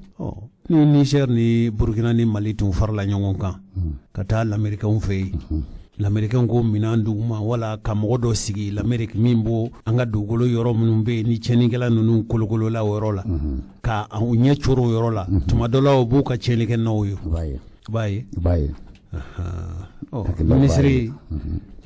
ni Niger ni Burkina ni Mali tun farala ɲɔgɔn kan ka taa l'américain fɛ yen l'américain ko minan duguma wala ka mɔgɔ dɔ sigi l'Amérique min bo an ka dugukolo yɔrɔ minnu bɛ yen ni cɛnnikɛla ninnu kolokolola o yɔrɔ la ka u ɲɛ coro o yɔrɔ la tuma dɔ la o b'u ka cɛnni kɛ n'o ye b'a ye minisiri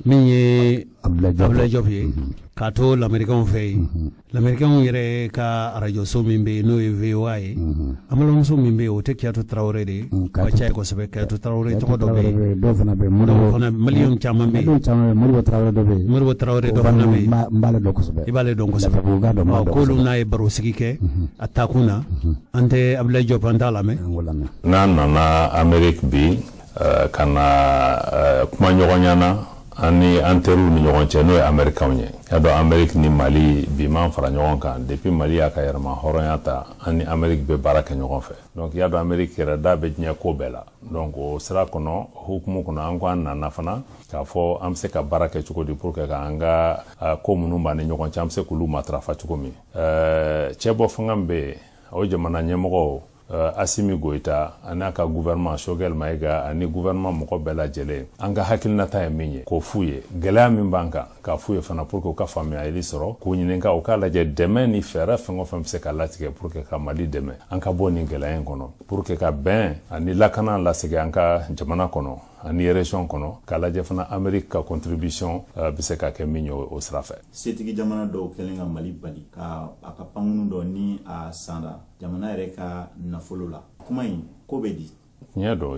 min ye Abdoulaye Diop ye k'a to l'américain fɛ yen l'américain yɛrɛ ka radio so min bɛ yen n'o ye VOA ye an balimamuso min bɛ yen o tɛ Kiyatu Tarawele de ka caya kosɛbɛ Kiyatu Tarawele tɔgɔ dɔ bɛ yen dɔw fana bɛ yen maliyɛn caman bɛ yen Modibo Tarawele dɔ bɛ yen Modibo Tarawele dɔ fana bɛ yen n b'ale dɔn kosɛbɛ i b'ale dɔn kosɛbɛ k'olu n'a ye baro sigi kɛ a taakun na an tɛ Abdoulaye Diop an t'a lamɛn n'an nana Amérique bi ka na kuma ɲɔgɔnya na ani an teriw ni ɲɔgɔn cɛ n'o ye américain ye y'a dɔn Amérique ni Mali bi m'an fara ɲɔgɔn kan depuis Mali y'a ka yɛrɛma hɔrɔnya ta an ni Amérique bɛ baara kɛ ɲɔgɔn fɛ donc y'a dɔn Amérique yɛrɛ da bɛ diɲɛ ko bɛɛ la donc o sira kɔnɔ hukumu kɔnɔ an ko an nana fana k'a fɔ an bɛ se ka baara kɛ cogo di pour que k'an ka ko minnu b'an ni ɲɔgɔn cɛ an bɛ se k'olu matarafa cogo min cɛ bɔ fanga min bɛ yen o jamana ɲɛmɔgɔw Assimi Goïta n'a ka gouvernement Choguel Maïga ani gouvernement mɔgɔ bɛɛ lajɛlen an ka hakilinata ye min ye k'o f'u ye gɛlɛya min b'an kan k'a f'u ye fana pour que u ka faamuyali sɔrɔ k'u ɲininka u k'a lajɛ dɛmɛ ni fɛɛrɛ fɛn o fɛn bɛ se ka latigɛ pour que ka Mali dɛmɛ an ka bɔ nin gɛlɛya in kɔnɔ pour que ka bɛn ani lakana lasegin an ka jamana kɔnɔ ani région kɔnɔ k'a lajɛ fana Amérique ka contribution bɛ se ka kɛ min ye o sira fɛ. Setigi jamana dɔw kɛlen ka Mali bali ka a ka pankunu dɔ ni a sanda jamana yɛrɛ ka nafolo la kuma in ko bɛ di. Tiɲɛ don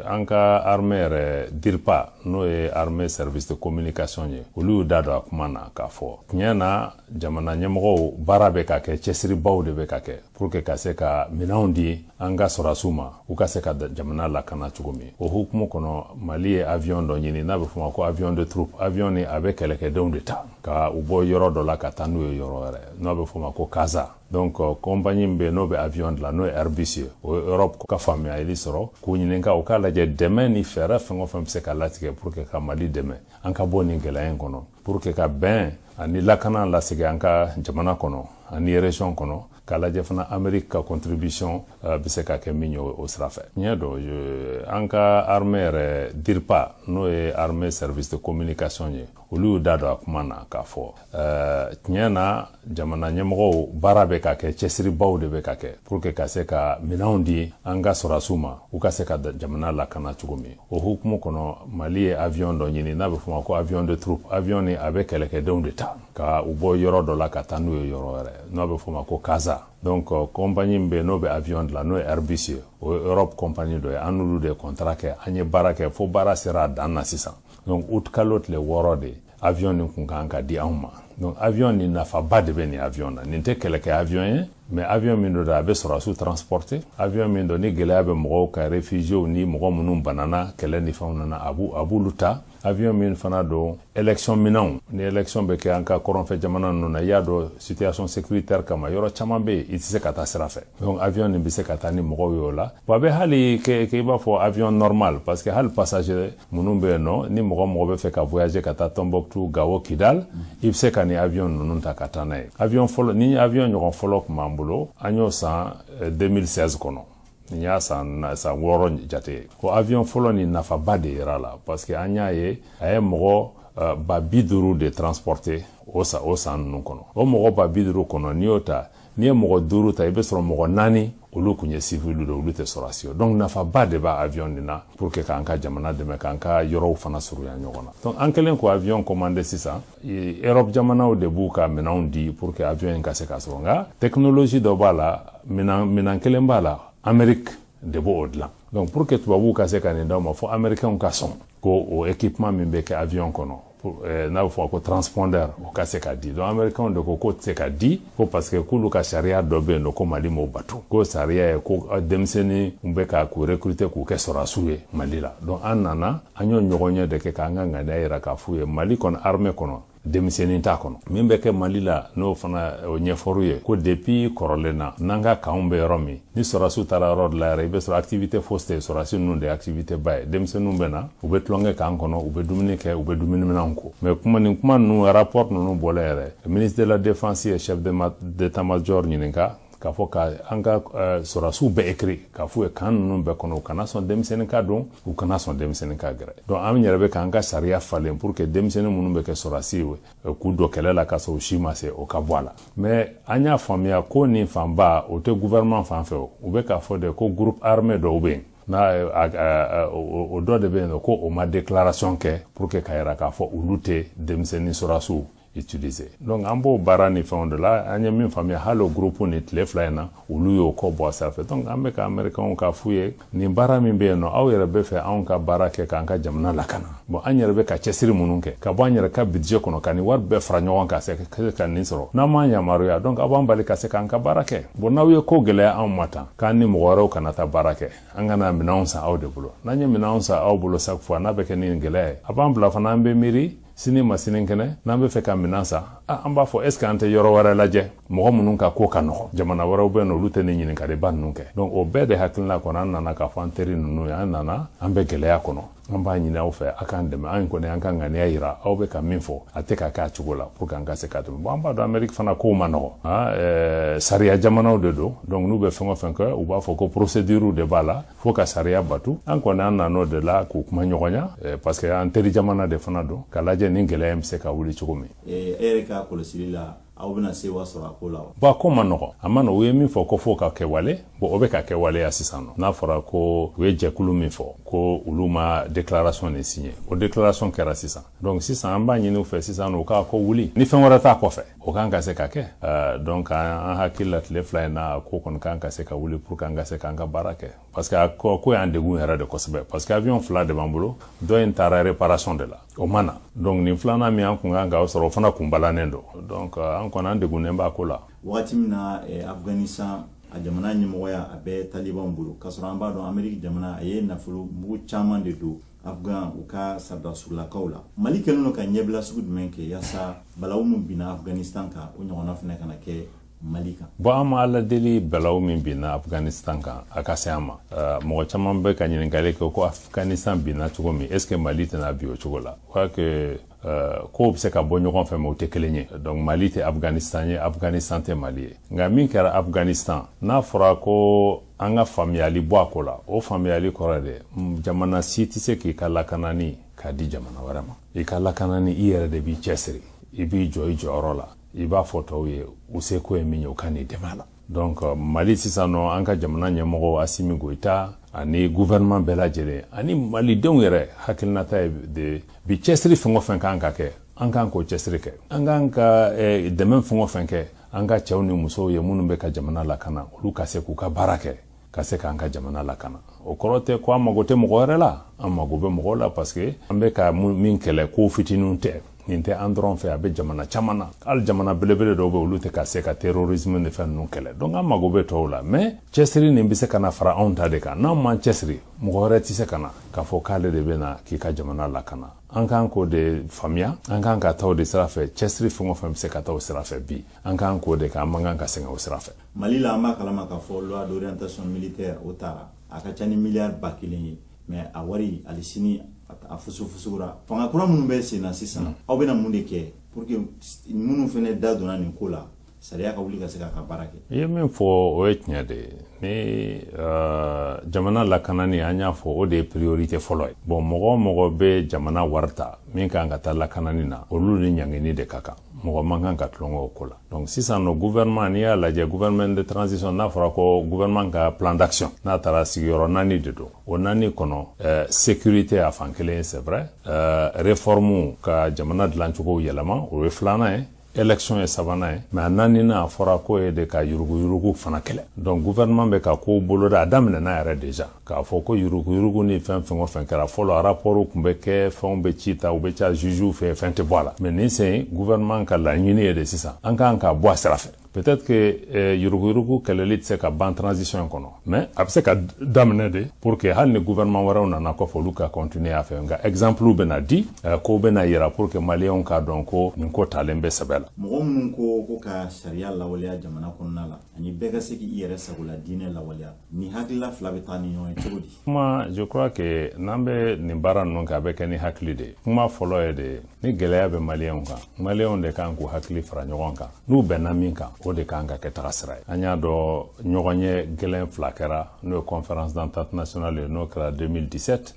an ka armée yɛrɛ DIRPA n'o ye armée service de communication ye olu y'u da don a kuma na k'a fɔ tiɲɛ na jamana ɲɛmɔgɔw baara bɛ ka kɛ cɛsiribaw de bɛ ka kɛ pour que ka se ka minɛnw di an ka sɔrɔdasiw ma u ka se ka jamana lakana cogo min o hukumu kɔnɔ Mali ye avion dɔ ɲini n'a bɛ fɔ ma ko avion de troupe avion ni a bɛ kɛlɛkɛdenw de ta ka u bɔ yɔrɔ dɔ la ka taa n'u ye yɔrɔ wɛrɛ n'a bɛ fɔ ma ko Kaza donc compagnie min bɛ n'o bɛ avion dilan n'o ye Airbus ye o Europe ka faamuyali sɔrɔ k'u ɲininka u k'a lajɛ dɛmɛ ni fɛɛrɛ fɛn o fɛn bɛ se ka latigɛ pour que ka Mali dɛmɛ an ka bɔ nin gɛlɛya in kɔnɔ pour que ka bɛn ani lakana lasegin an ka jamana kɔnɔ ani région kɔnɔ k'a lajɛ fana Amérique ka contribution bɛ se ka kɛ min ye o sira fɛ. Tiɲɛ don an ka armée yɛrɛ DIRPA n'o ye armée service de communication ye olu y'u da don a kuma na k'a fɔ tiɲɛ na jamana ɲɛmɔgɔw baara bɛ ka kɛ cɛsiribaw de bɛ ka kɛ pour que ka se ka minɛnw di an ka sɔrɔdasiw ma u ka se ka jamana lakana cogo min o hukumu kɔnɔ Mali ye avion dɔ ɲini n'a bɛ fɔ ma ko avion de troupe avion ni a bɛ kɛlɛkɛdenw de ta ka u bɔ yɔrɔ dɔ la ka taa n'u ye yɔrɔ wɛrɛ n'a bɛ fɔ ma ko Kaza donc compagnie be no be avion de la no Airbus o Europe compagnie do anulu de contrat ke anye barake fo bara sera danna sisan donc out kalot le worode avion ni kun kan ka di anma donc avion ni nafa ba de be ni avion na ni te kele ke avion ye mais avion min do da be sera sous transporter avion min do ni gele be mo ka réfugié ni mo munum banana kele ni fauna na abu luta avion min fana do élection minan ni élection be ke anka koron fe jamana no na yado situation sécuritaire kama yoro chama be itise kata sirafe donc avion ni bise kata ni mo yo la ba be hali ke ba fo avion normal parce que hal passager munum be no ni mo be fe ka voyager kata Tombouctou Gao Kidal ibse ka ni avion no ta kata na avion folo ni avion nyon folo ko bolo anyo sa 2016 kono nya sa woro jate ko avion folo ni nafa bade irala parce que anya ye ay mo ba biduru de transporter osa nun kono o mo ba biduru kono niota ni mo duru ta ibe soro mo nani olu kunye civil do olu te sorasio donc nafa bade ba avion dina pour que kanka jamana de me kanka yoro fana suru ya nyogona donc ankelen ko avion commandé sisa Europe jamana o de buka menon di pour que avion ka se kasonga technologie do bala menan kelen bala Amérique de bo odla donc pour que tu babu ka se kanenda ma fo américain ka son ko o équipement min ke avion kono pour na fo ko transpondeur o ka se ka di donc américain de ko se ka di ko parce que kulu ka sharia do be no ko mali mo batu ko sharia ko demseni umbe ka ko recruter ko ke sora suye mali la donc anana anyo nyogonye de ke ka nganga daira ka fuye mali kon armée kono demiseni ta kono mimbe ke malila no fana o nyeforuye ko depuis korolena nanga kaumbe romi ni sora su tara rod la rebe so activité foste sora su nun de activité bay demisenu bena ube tlonge kan kono ube dumine ke ube dumine menanko mais kuma nu rapport nu bolere ministre de la défense et chef d'état-major ninka ka fo ka anga sora su be écrit ka fu e kan nu be kono kana son demiseni ka don ou kana son demiseni ka gre donc am nyerebe ka anga sharia falen pour que demiseni munu be ke sora siwe ku do kelela ka so shima se o ka voila mais anya famia ko ni famba o te gouvernement fan fe o be ka fo de ko groupe armé do be na o do de be no ko o ma déclaration ke pour que ka era ka fo ulute demiseni sora su utilisé donc ambo barani fond de la anya min famille halo groupe ni tleflaina ulu yo ko bo sa fait donc ambe ka americain ka fuye ni barami be no aw yere be fe an ka barake ka ka jamna lakana bon anya be ka chesiri mununke ka bo anya ka budget kono kani war be franyo ka se ka ni soro na manya maruya donc abon bali ka se ka barake bon naw ye ko gele an mata kan ni mo waro kana ta barake angana minansa aw de bulo nanya minansa aw bulo sak fois na be ke ni gele abon bla fana be miri sini masinin kene nambe fe ka minansa amba fo est ce ante yoro wara laje mo munun ka ko kanu jamana wara ube no lute ni nyinin ka de ban nunke donc o be de hakilna ko nan na ka fanteri nunu ya nana ambe gele ya kono amba nyina o fe akande ma an ko ne an kan ngani ayira o be ka minfo ateka ka chugula pour kan ga se ka to amba do Amerique fana ko mano saria jamana o de do donc nous be fengo fenko ou ba fo ko procédure de bala fo ka saria batu an ko nan no de la ko kuma nyogonya parce que anteri jamana de fana do kala ni ngele mse ka wuli chugumi ereka kolosilila aw bena se wa sora ko la ba ko manoko amano we mi fo ko fo ka ke wale bo obe ka ke wale asisano na fora ko we je kulu mi fo ko uluma déclaration ne signé o déclaration kera sisa donc sisa amba nyinu fe sisa no ka ko wuli ni fen wara ta ko fe o kan ka se ka ke donc an hakilla le fly na ko kon kan ka se ka wuli pour kan ka se kan ka barake parce que ko en de gun era de kosbe parce que avion fla de bambulo do entara réparation de la o mana donc ni flana mi an kunga ga soro fana kumbala nendo donc an kona de gun emba ko la wati mina Afghanistan a jamana nyimoya abe Taliban bulu kasoro amba do Amerique jamana aye nafulu mu chaman de do Afghan u ka sarda surla kaula Mali keluno ka nyebla sugud menke yasa balawmu bina Afghanistan ka o nyona fana kana ke Malika bo ama ala deli balaw min bina Afghanistan kan akasema mo chaman be kan yin gale ko Afghanistan bina chugo mi est ce que Mali tena bio chugo la kwa ke ko se ka bonyo kon fe mo te kelenye donc Mali te Afghanistan te Mali nga min kara Afghanistan na fora ko anga familiali bo akola o familiali korade jamana siti se ki kala kanani ka di jamana warama e kala kanani iyere de bi chesri e bi joy jorola iba photo ye useko eminyo kani demala donc Mali sisano anka jamana nyemoko Assimi Goïta ani gouvernement bela jere ani Mali den yere hakilna tay de bi chesri fongo fanka anka ke anka ko chesri ke anka de même fongo fanke anga cɛw ni musow ye minnu bɛ ka jamana lakana olu ka se k'u ka baara kɛ ka se k'an ka jamana lakana o kɔrɔ tɛ ko an mago tɛ mɔgɔ wɛrɛ la an mago bɛ mɔgɔw la parce que an bɛ ka min kɛlɛ ko fitininw tɛ nin tɛ an dɔrɔn fɛ a bɛ jamana caman na hali jamana belebele dɔw bɛ olu tɛ ka se ka terrorisme ni fɛn ninnu kɛlɛ donc an mago bɛ tɔw la mais cɛsiri nin bɛ se ka na fara anw ta de kan n'an m'an cɛsiri mɔgɔ wɛrɛ tɛ se ka na k'a fɔ k'ale de bɛ na k'i ka jamana lakana an kan k'o de faamuya an kan ka taa o de sira fɛ cɛsiri fɛn o fɛn bɛ se ka taa o sira fɛ bi an kan k'o de kan an man kan ka sɛgɛn o sira fɛ. Mali la an b'a kalama k'a fɔ loi d'orientation militaire o taara a ka ca ni miliyari 1000 ye mais a wari ali sini a fusufusura fanga kura minnu bɛ sen na sisan aw bɛna mun de kɛ pour que minnu fana da donna nin ko la sariya ka wuli ka se k'a ka baara kɛ. I ye min fɔ o ye tiɲɛ de ye ni jamana lakanani an y'a fɔ o de ye priorité fɔlɔ ye bon mɔgɔ o mɔgɔ bɛ jamana wari ta min kan ka taa lakanani na olu ni ɲangini de ka kan mɔgɔ man kan ka tulonkɛ o ko la donc sisan no gouvernement n'i y'a lajɛ gouvernement de transition n'a fɔra ko gouvernement ka plan d'action n'a taara sigiyɔrɔ 4 de don o 4 kɔnɔ sécurité a fan kelen c'est vrai réforme ka jamana dilancogo yɛlɛma o ye 2nan ye élection ye 3nan ye mais a 4nan a fɔra ko ye de ka yurugu fana kɛlɛ donc gouvernement bɛ ka ko boloda a daminɛna yɛrɛ déjà k'a fɔ ko yurugu ni fɛn o fɛn kɛra fɔlɔ rapport kun bɛ kɛ fɛnw bɛ ci ta u bɛ ca juge fɛ fɛn tɛ bɔ a la mais nin sen gouvernement ka laɲini ye de sisan an kan ka bɔ a sira fɛ peut-être que yurugu kɛlɛli tɛ se ka ban transition in kɔnɔ mais a bɛ se ka daminɛ de pour que hali ni gouvernement wɛrɛw nana kɔfɛ olu ka continuer a fɛ nka exemple bɛna di ko bɛna yira pour que maliyɛnw k'a dɔn ko nin ko talen bɛ sɛbɛ la. Mɔgɔ minnu ko ka sariya lawaleya jamana kɔnɔna la ani bɛɛ ka se k'i yɛrɛ sagola diinɛ lawaleya ni hakilila fila bɛ taa ni ɲɔgɔn ye cogo di. Kuma je crois que n'an bɛ nin baara ninnu kɛ a bɛ kɛ ni hakili de ye kuma fɔlɔ ye de ni gɛlɛya bɛ maliyɛnw kan maliyɛnw de kan k'u hakili fara ɲɔgɔn kan n'u bɛnna min kan o de kan ka kɛ taga sira ye an y'a dɔn ɲɔgɔn ye gɛlɛn fila kɛra n'o ye conférence d'entente nationale ye n'o kɛra 2017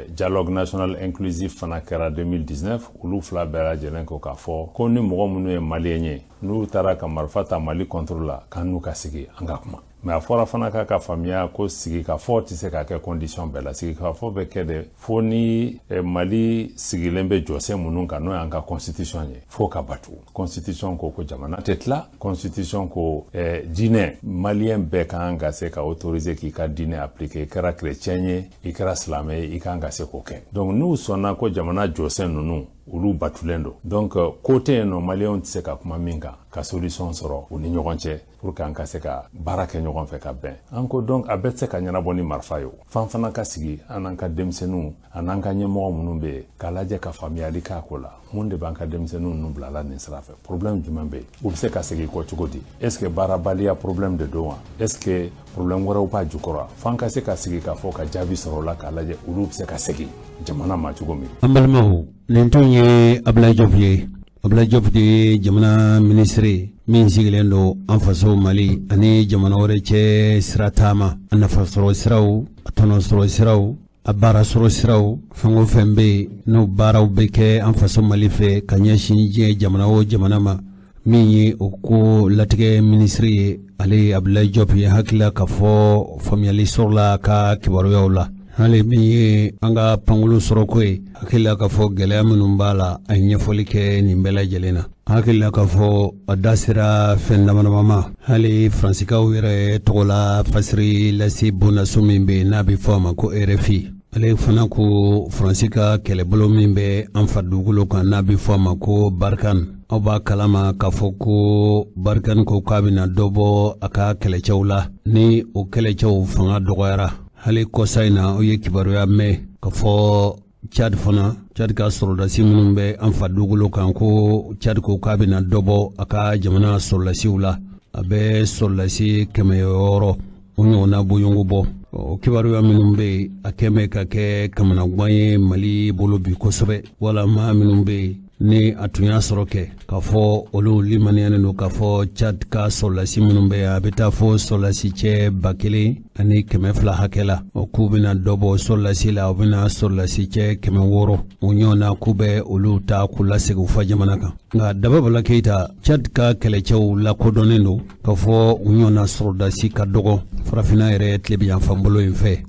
dialogue national inclusif fana kɛra 2019 olu fila bɛɛ lajɛlen ko k'a fɔ ko ni mɔgɔ minnu ye maliyɛn ye n'u taara ka marifa ta Mali contre la k'an n'u ka sigi an ka kuma mais a fɔra fana k'a ka faamuya ko sigi ka fɔ tɛ se ka kɛ condition bɛɛ la sigi ka fɔ bɛ kɛ de fo ni Mali sigilen bɛ jɔsen minnu kan n'o y'an ka constitution ye fo ka batu constitution ko jamana tɛ tila constitution ko diinɛ maliyɛn bɛɛ kan ka se ka autoriser k'i ka diinɛ appliquer i kɛra chrétien ye i kɛra silamɛ ye i kan ka se k'o kɛ donc n'u sɔnna ko jamana jɔsen ninnu olu batulen don donc ko tɛ yen nɔ maliyɛnw tɛ se ka kuma min kan ka solution sɔrɔ u ni ɲɔgɔn cɛ pour que an ka se ka baara kɛ ɲɔgɔn fɛ ka bɛn an ko donc a bɛɛ tɛ se ka ɲɛnabɔ ni marifa ye o fan fana ka sigi an n'an ka denmisɛnninw an n'an ka ɲɛmɔgɔ minnu bɛ yen k'a lajɛ ka faamuyali k'a ko la mun de b'an ka denmisɛnninw ninnu bila la nin sira fɛ problème jumɛn bɛ yen u bɛ se ka segin kɔ cogo di est ce que baarabaliya problème de don wa est ce que problème wɛrɛw b'a jukɔrɔ f'an ka se ka sigi k'a fɔ ka jaabi sɔrɔ o la k'a lajɛ olu bɛ se ka segin jamana ma cogo min. an balimaw nin tun ye Ablaye Diop ye Ablaye Diop de ye jamana ministre min sigilen don an faso Mali ani jamana wɛrɛ cɛ sira taama a nafa sɔrɔ siraw a tɔnɔ sɔrɔ siraw a baara sɔrɔ siraw fɛn o fɛn bɛ yen n'o baaraw bɛ kɛ an faso Mali fɛ ka ɲɛsin diɲɛ jamana o jamana ma min ye o ko latigɛ ministre ye ale Ablaye Diop ye hakilila ka fɔ faamuyali sɔrɔla ka kibaruyaw la hali min ye an ka pankolo sɔrɔ ko ye hakilila ka fɔ gɛlɛya minnu b'a la a ye ɲɛfɔli kɛ nin bɛɛ lajɛlen na hakilila ka fɔ a da sera fɛn damadama ma hali faransikaw yɛrɛ tɔgɔ la fasiri lase bonnaso min bɛ n'a bɛ fɔ a ma ko RFI ale fana ko faransi ka kɛlɛbolo min bɛ an fa dugukolo kan n'a bɛ fɔ a ma ko Barkan aw b'a kalama k'a fɔ ko Barkan ko k'a bɛna dɔ bɔ a ka kɛlɛcɛw la ni o kɛlɛcɛw fanga dɔgɔyara hali kɔsa in na o ye kibaruya mɛn ka fɔ Chad fana Chad ka sɔrɔdasi minnu bɛ an fa dugukolo kan ko Chad ko k'a bɛna dɔ bɔ a ka jamana sɔrɔdasiw la a bɛ sɔrɔdasi 100 o ɲɔgɔnna bɔɲɔgɔn bɔ o kibaruya minnu bɛ yen a kɛmɛ ka kɛ kamanagan ye Mali bolo bi kosɛbɛ walama minnu bɛ yen ni a tun y'a sɔrɔ kɛ k'a fɔ olu limaniyalen don k'a fɔ Chad ka sɔrɔdasi minnu bɛ yen a bɛ taa fɔ sɔrɔdasi cɛ 1000 ani 200 hakɛ la o k'u bɛna dɔ bɔ sɔrɔdasi la u bɛna sɔrɔdasi cɛ 600 o ɲɔgɔnna k'u bɛ olu ta k'u lasegin u fa jamana kan nka Dababala Keita Chad ka kɛlɛcɛw lakodɔnnen don k'a fɔ u ɲɔgɔnna sɔrɔdasi ka dɔgɔ farafinna yɛrɛ tile bɛ yanfan bolo in fɛ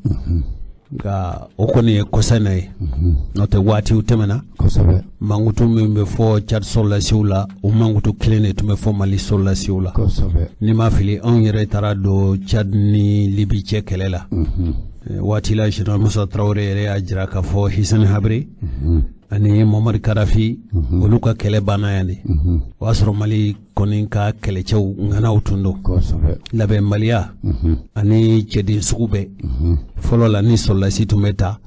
nka o kɔni ye kɔsa in na ye n'o tɛ waatiw tɛmɛna kosɛbɛ mangutu min bɛ fɔ Tchad sɔrɔlasiw la o mangutu kelen de tun bɛ fɔ Mali sɔrɔlasiw la kosɛbɛ ni ma fili anw yɛrɛ taara don Tchad ni Libi cɛ kɛlɛ la waati la Général Musa Traoré yɛrɛ y'a jira k'a fɔ Hissène Habré ani Muammar Kadhafi olu ka kɛlɛ banna yan de o y'a sɔrɔ Mali kɔni ka kɛlɛcɛw ŋanaw tun don labɛn maliya ani cɛden sugu bɛɛ fɔlɔ la ni sɔrɔlasi tun bɛ ta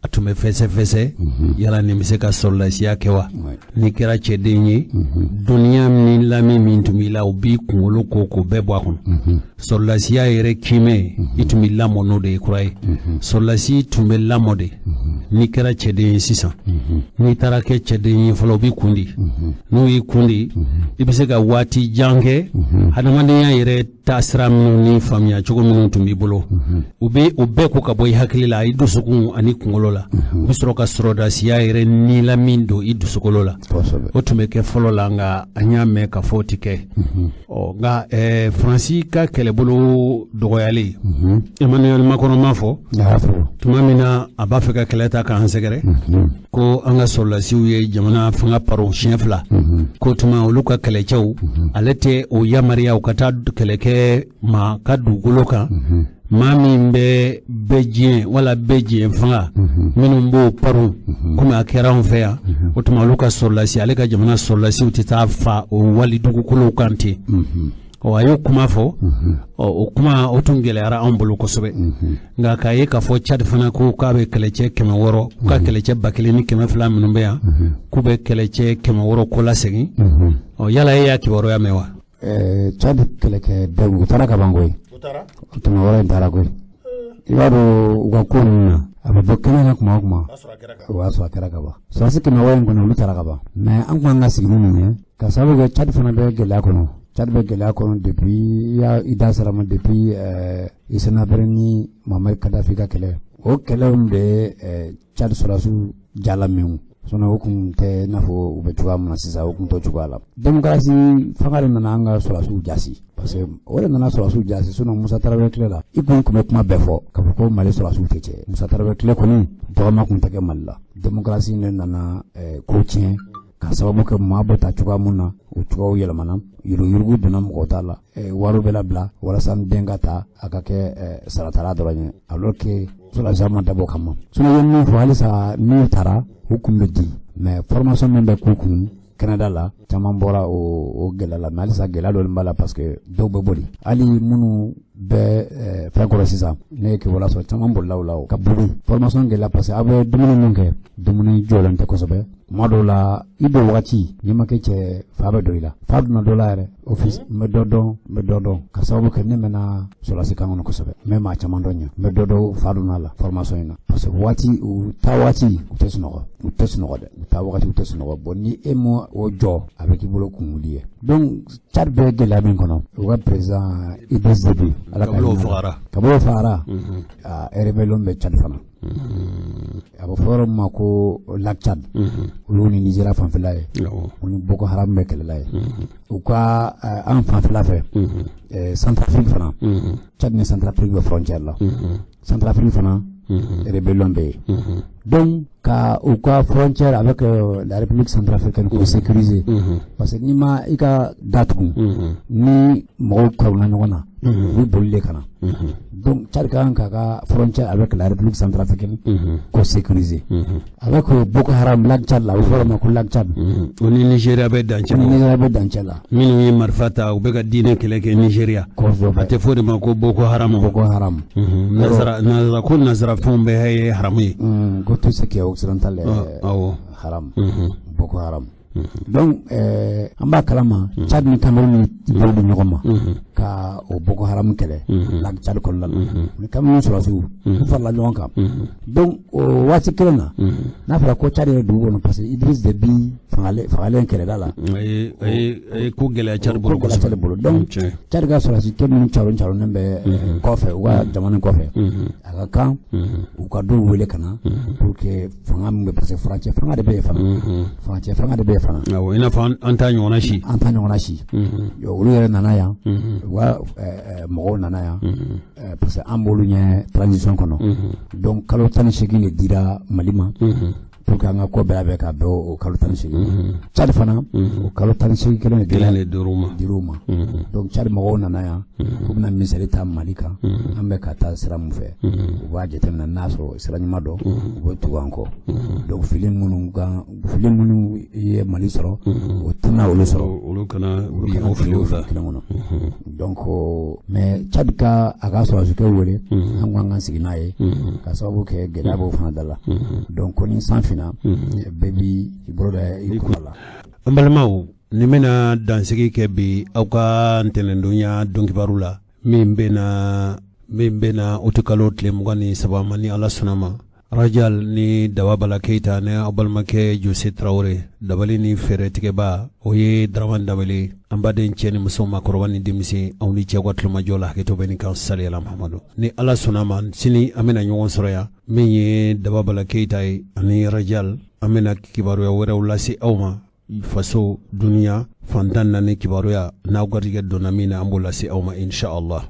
a tun bɛ fɛsɛ yala nin bɛ se ka sɔrɔlasiya kɛ wa ni kɛra cɛden ye dɔnniya ni lamɛn min tun b'i la o b'i kunkolo ko k'o bɛɛ bɔ a kɔnɔ sɔrɔlasiya yɛrɛ kimɛ i tun bɛ lamɔ n'o de ye kura ye sɔrɔlasi tun bɛ lamɔ de ni kɛra cɛden ye sisan n'i taara kɛ cɛden ye fɔlɔ o b'i kundi n'o y'i kundi i bɛ se ka waati jan kɛ hadamadenya yɛrɛ taasira minnu ni faamuya cogo minnu tun b'i bolo u bɛ o bɛɛ ko ka bɔ i hakili la i dusukun ani kunkolo la u bɛ sɔrɔ ka sɔrɔdasiya yɛrɛ nila min don i dusukolo la o tun bɛ kɛ fɔlɔ la nka an y'a mɛn ka fɔ o tɛ kɛ nka Faransi ka kɛlɛbolo dɔgɔyalen Emmanuel Macron ma fɔ tuma min na a b'a fɛ ka kɛlɛ ta k'an sɛgɛrɛ ko an ka sɔrɔlasiw ye jamana fanga paro siɲɛ 2 ko tuma olu ka kɛlɛcɛw ale tɛ o yamariya u ka taa kɛlɛ kɛ maa ka dugukolo kan maa min bɛ diɲɛ wala bɛɛ diɲɛ fanga minnu b'o paro komi a kɛra anw fɛ yan o tuma olu ka sɔrɔlasi ale ka jamana sɔrɔlasiw tɛ taa fa o wali dugukolow kan ten a y'o kuma fɔ o kuma o tun gɛlɛyara anw bolo kosɛbɛ nka k'a ye k'a fɔ Tchad fana ko k'a bɛ kɛlɛcɛ 600 ka kɛlɛcɛ 1200 minnu bɛ yan k'u bɛ kɛlɛcɛ 600 ko lasegin yala e y'a kibaruya mɛn wa Tchad kɛlɛkɛ bɛɛ u taara ka ban koyi o tuma wɛrɛ in taara koyi i b'a dɔn u ka ko ninnu na a bɛ bɔ kɛnɛ na kuma o kuma o y'a sɔrɔ a kɛra ka ban sɔrɔsi 600 in kɔnɔ olu taara ka ban mais an kun ka sigi ni mun ye ka sababu kɛ Tchad fana bɛ gɛlɛya kɔnɔ Tchad bɛ gɛlɛya kɔnɔ depuis i da sera ma depuis Hissène Habré ni Muammar Kadhafi ka kɛlɛ o kɛlɛw de Tchad sɔrɔsiw jala min o kun tɛ n'a fɔ u bɛ cogoya min na sisan o kun t'o cogoya la démocratie fanga de nana an ka sɔrɔsiw jasi parce que o de nana sɔrɔsiw jasi sinon Musa Tarawele tile la i kun bɛ kuma bɛɛ fɔ k'a fɔ ko Mali sɔrɔsiw tɛ tiɲɛ Musa Tarawele tile kɔni dɔgɔma kun tɛ kɛ Mali la démocratie de nana ko tiɲɛ ka sababu kɛ maa bɛ ta cogoya min na o cogoyaw yɛlɛmana yurugu donna mɔgɔw t'a la wariw bɛ labila walasa n den ka ta a ka kɛ saratala dɔrɔn ye alors que sɔrɔsiya ma dabɔ kama sinon ye min fɔ halisa n'u taara u kun bɛ di mais formation min bɛ k'u kun Canada la caman bɔra o gɛlɛya la mais halisa gɛlɛya dɔ b'a la parce que dɔw bɛ boli hali minnu bɛ fɛn kɔrɔ sisan ne ye kibaruya sɔrɔ caman bolila o la ka boli formation gɛlɛya parce que a bɛ dumuni min kɛ dumuni jɔlen tɛ kosɛbɛ tuma dɔw la i bɛ wagati n'i ma kɛ cɛ fa bɛ dɔ i la fa donna dɔ la yɛrɛ office n bɛ dɔ dɔn ka sababu kɛ ne mɛnna sɔrɔsi kan kɔnɔ kosɛbɛ n bɛ maa caman dɔn ɲɛ n bɛ dɔ dɔn fa donna la formation in na parce que waati u taa waati u tɛ sunɔgɔ dɛ u taa wagati u tɛ sunɔgɔ bon ni e ma o jɔ a bɛ k'i bolo kunkuli ye donc Tchad bɛ gɛlɛya min kɔnɔ u ka président Idriss Déby ala ka bɔ fagara rébellion bɛ Tchad fana a bɛ fɔ yɔrɔ min ma ko lac Tchad olu ni Nigeria fanfɛla ye u ni Boko Haram bɛ kɛlɛla ye u ka an fanfɛla fɛ Centrafrique fana Tchad ni Centrafrique bɛ frontière la Centrafrique fana rébellion bɛ yen donc ka u ka frontière avec la République centrafricaine k'o sécuriser parce que n'i ma i ka datugu ni mɔgɔw kɔrɔna ɲɔgɔn na u bɛ boli de ka na donc Tchad ka kan k'a ka frontière avec la République centrafricaine k'o sécuriser avec Boko Haram lac Tchad la u fɔra ma ko lac Tchad o ni Nigeria bɛ dancɛ la minnu ye marifa ta u bɛ ka diinɛ kɛlɛ kɛ Nigeria a tɛ fɔ de ma ko Boko Haram nazara ko nazarafɛnw bɛɛ ye haramu ye ko tout ce qui est occidental haram Boko Haram donc an b'a kalama Tchad ni Cameroun ni bolo di ɲɔgɔn ma ka o Boko Haram kɛlɛ lac Tchad kɔnɔna la ni Cameroun sɔrɔsiw u farala ɲɔgɔn kan donc o waati kelen na n'a fɔra ko Tchad yɛrɛ dugu kɔnɔ parce que Idriss Déby fagalen kɛlɛda la a ye ko gɛlɛya Tchad bolo donc Tchad ka sɔrɔsi kɛ minnu caronnen bɛ kɔfɛ u ka jamana kɔfɛ a ka kan u ka dɔw wele ka na pour que fanga min bɛ parce que furancɛ fanga de bɛ yen fana furancɛ fanga de bɛ yen fana i n'a fɔ an ta ɲɔgɔnna si olu yɛrɛ nana yan u ka mɔgɔw nana yan parce que an b'olu ɲɛ transition kɔnɔ donc kalo 18 de dira Mali ma pour que an ka ko bɛɛ bɛ ka bɛn o kalo 18 Tchad fana o kalo 18 kelen de dir'u ma donc Tchad mɔgɔw nana yan k'u bɛna misɛli ta Mali kan an bɛ ka taa sira mun fɛ u b'a jateminɛ n'a sɔrɔ sira ɲuman dɔ u bɛ tugu an kɔ donc fili minnu ye Mali sɔrɔ o tɛna olu sɔrɔ olu kana o filiw la kelen kɔnɔ donc mais Tchad ka a ka sɔrɔsikɛ wele an ko an ka sigi n'a ye ka sababu kɛ gɛlɛya b'o fana da la donc ko ni san fina bɛɛ b'i bolo da i kunna la. An balimaw ni bɛna dansigi kɛ bi aw ka ntɛnɛndonya dɔnkibaru la min bɛna o tɛ kalo tile 23 ma ni Ala sɔnna ma. Rajal ni Dawabala Keita ni aw balimakɛ Jose Traore dabali ni fɛɛrɛtigɛba o ye Daraman Dabale an baden cɛ ni muso maakɔrɔba ni denmisɛn aw ni cɛ ka tulomajɔ la hakɛto bɛ ni kan saliyala Mahamadu ni Ala sɔnna ma sini an bɛna ɲɔgɔn sɔrɔ yan min ye Dawabala Keita ye ani Rajal an bɛna kibaruya wɛrɛw lase aw ma faso duniya fantan naani kibaruya n'aw garijɛgɛ donna min na an b'o lase aw ma insha Allah.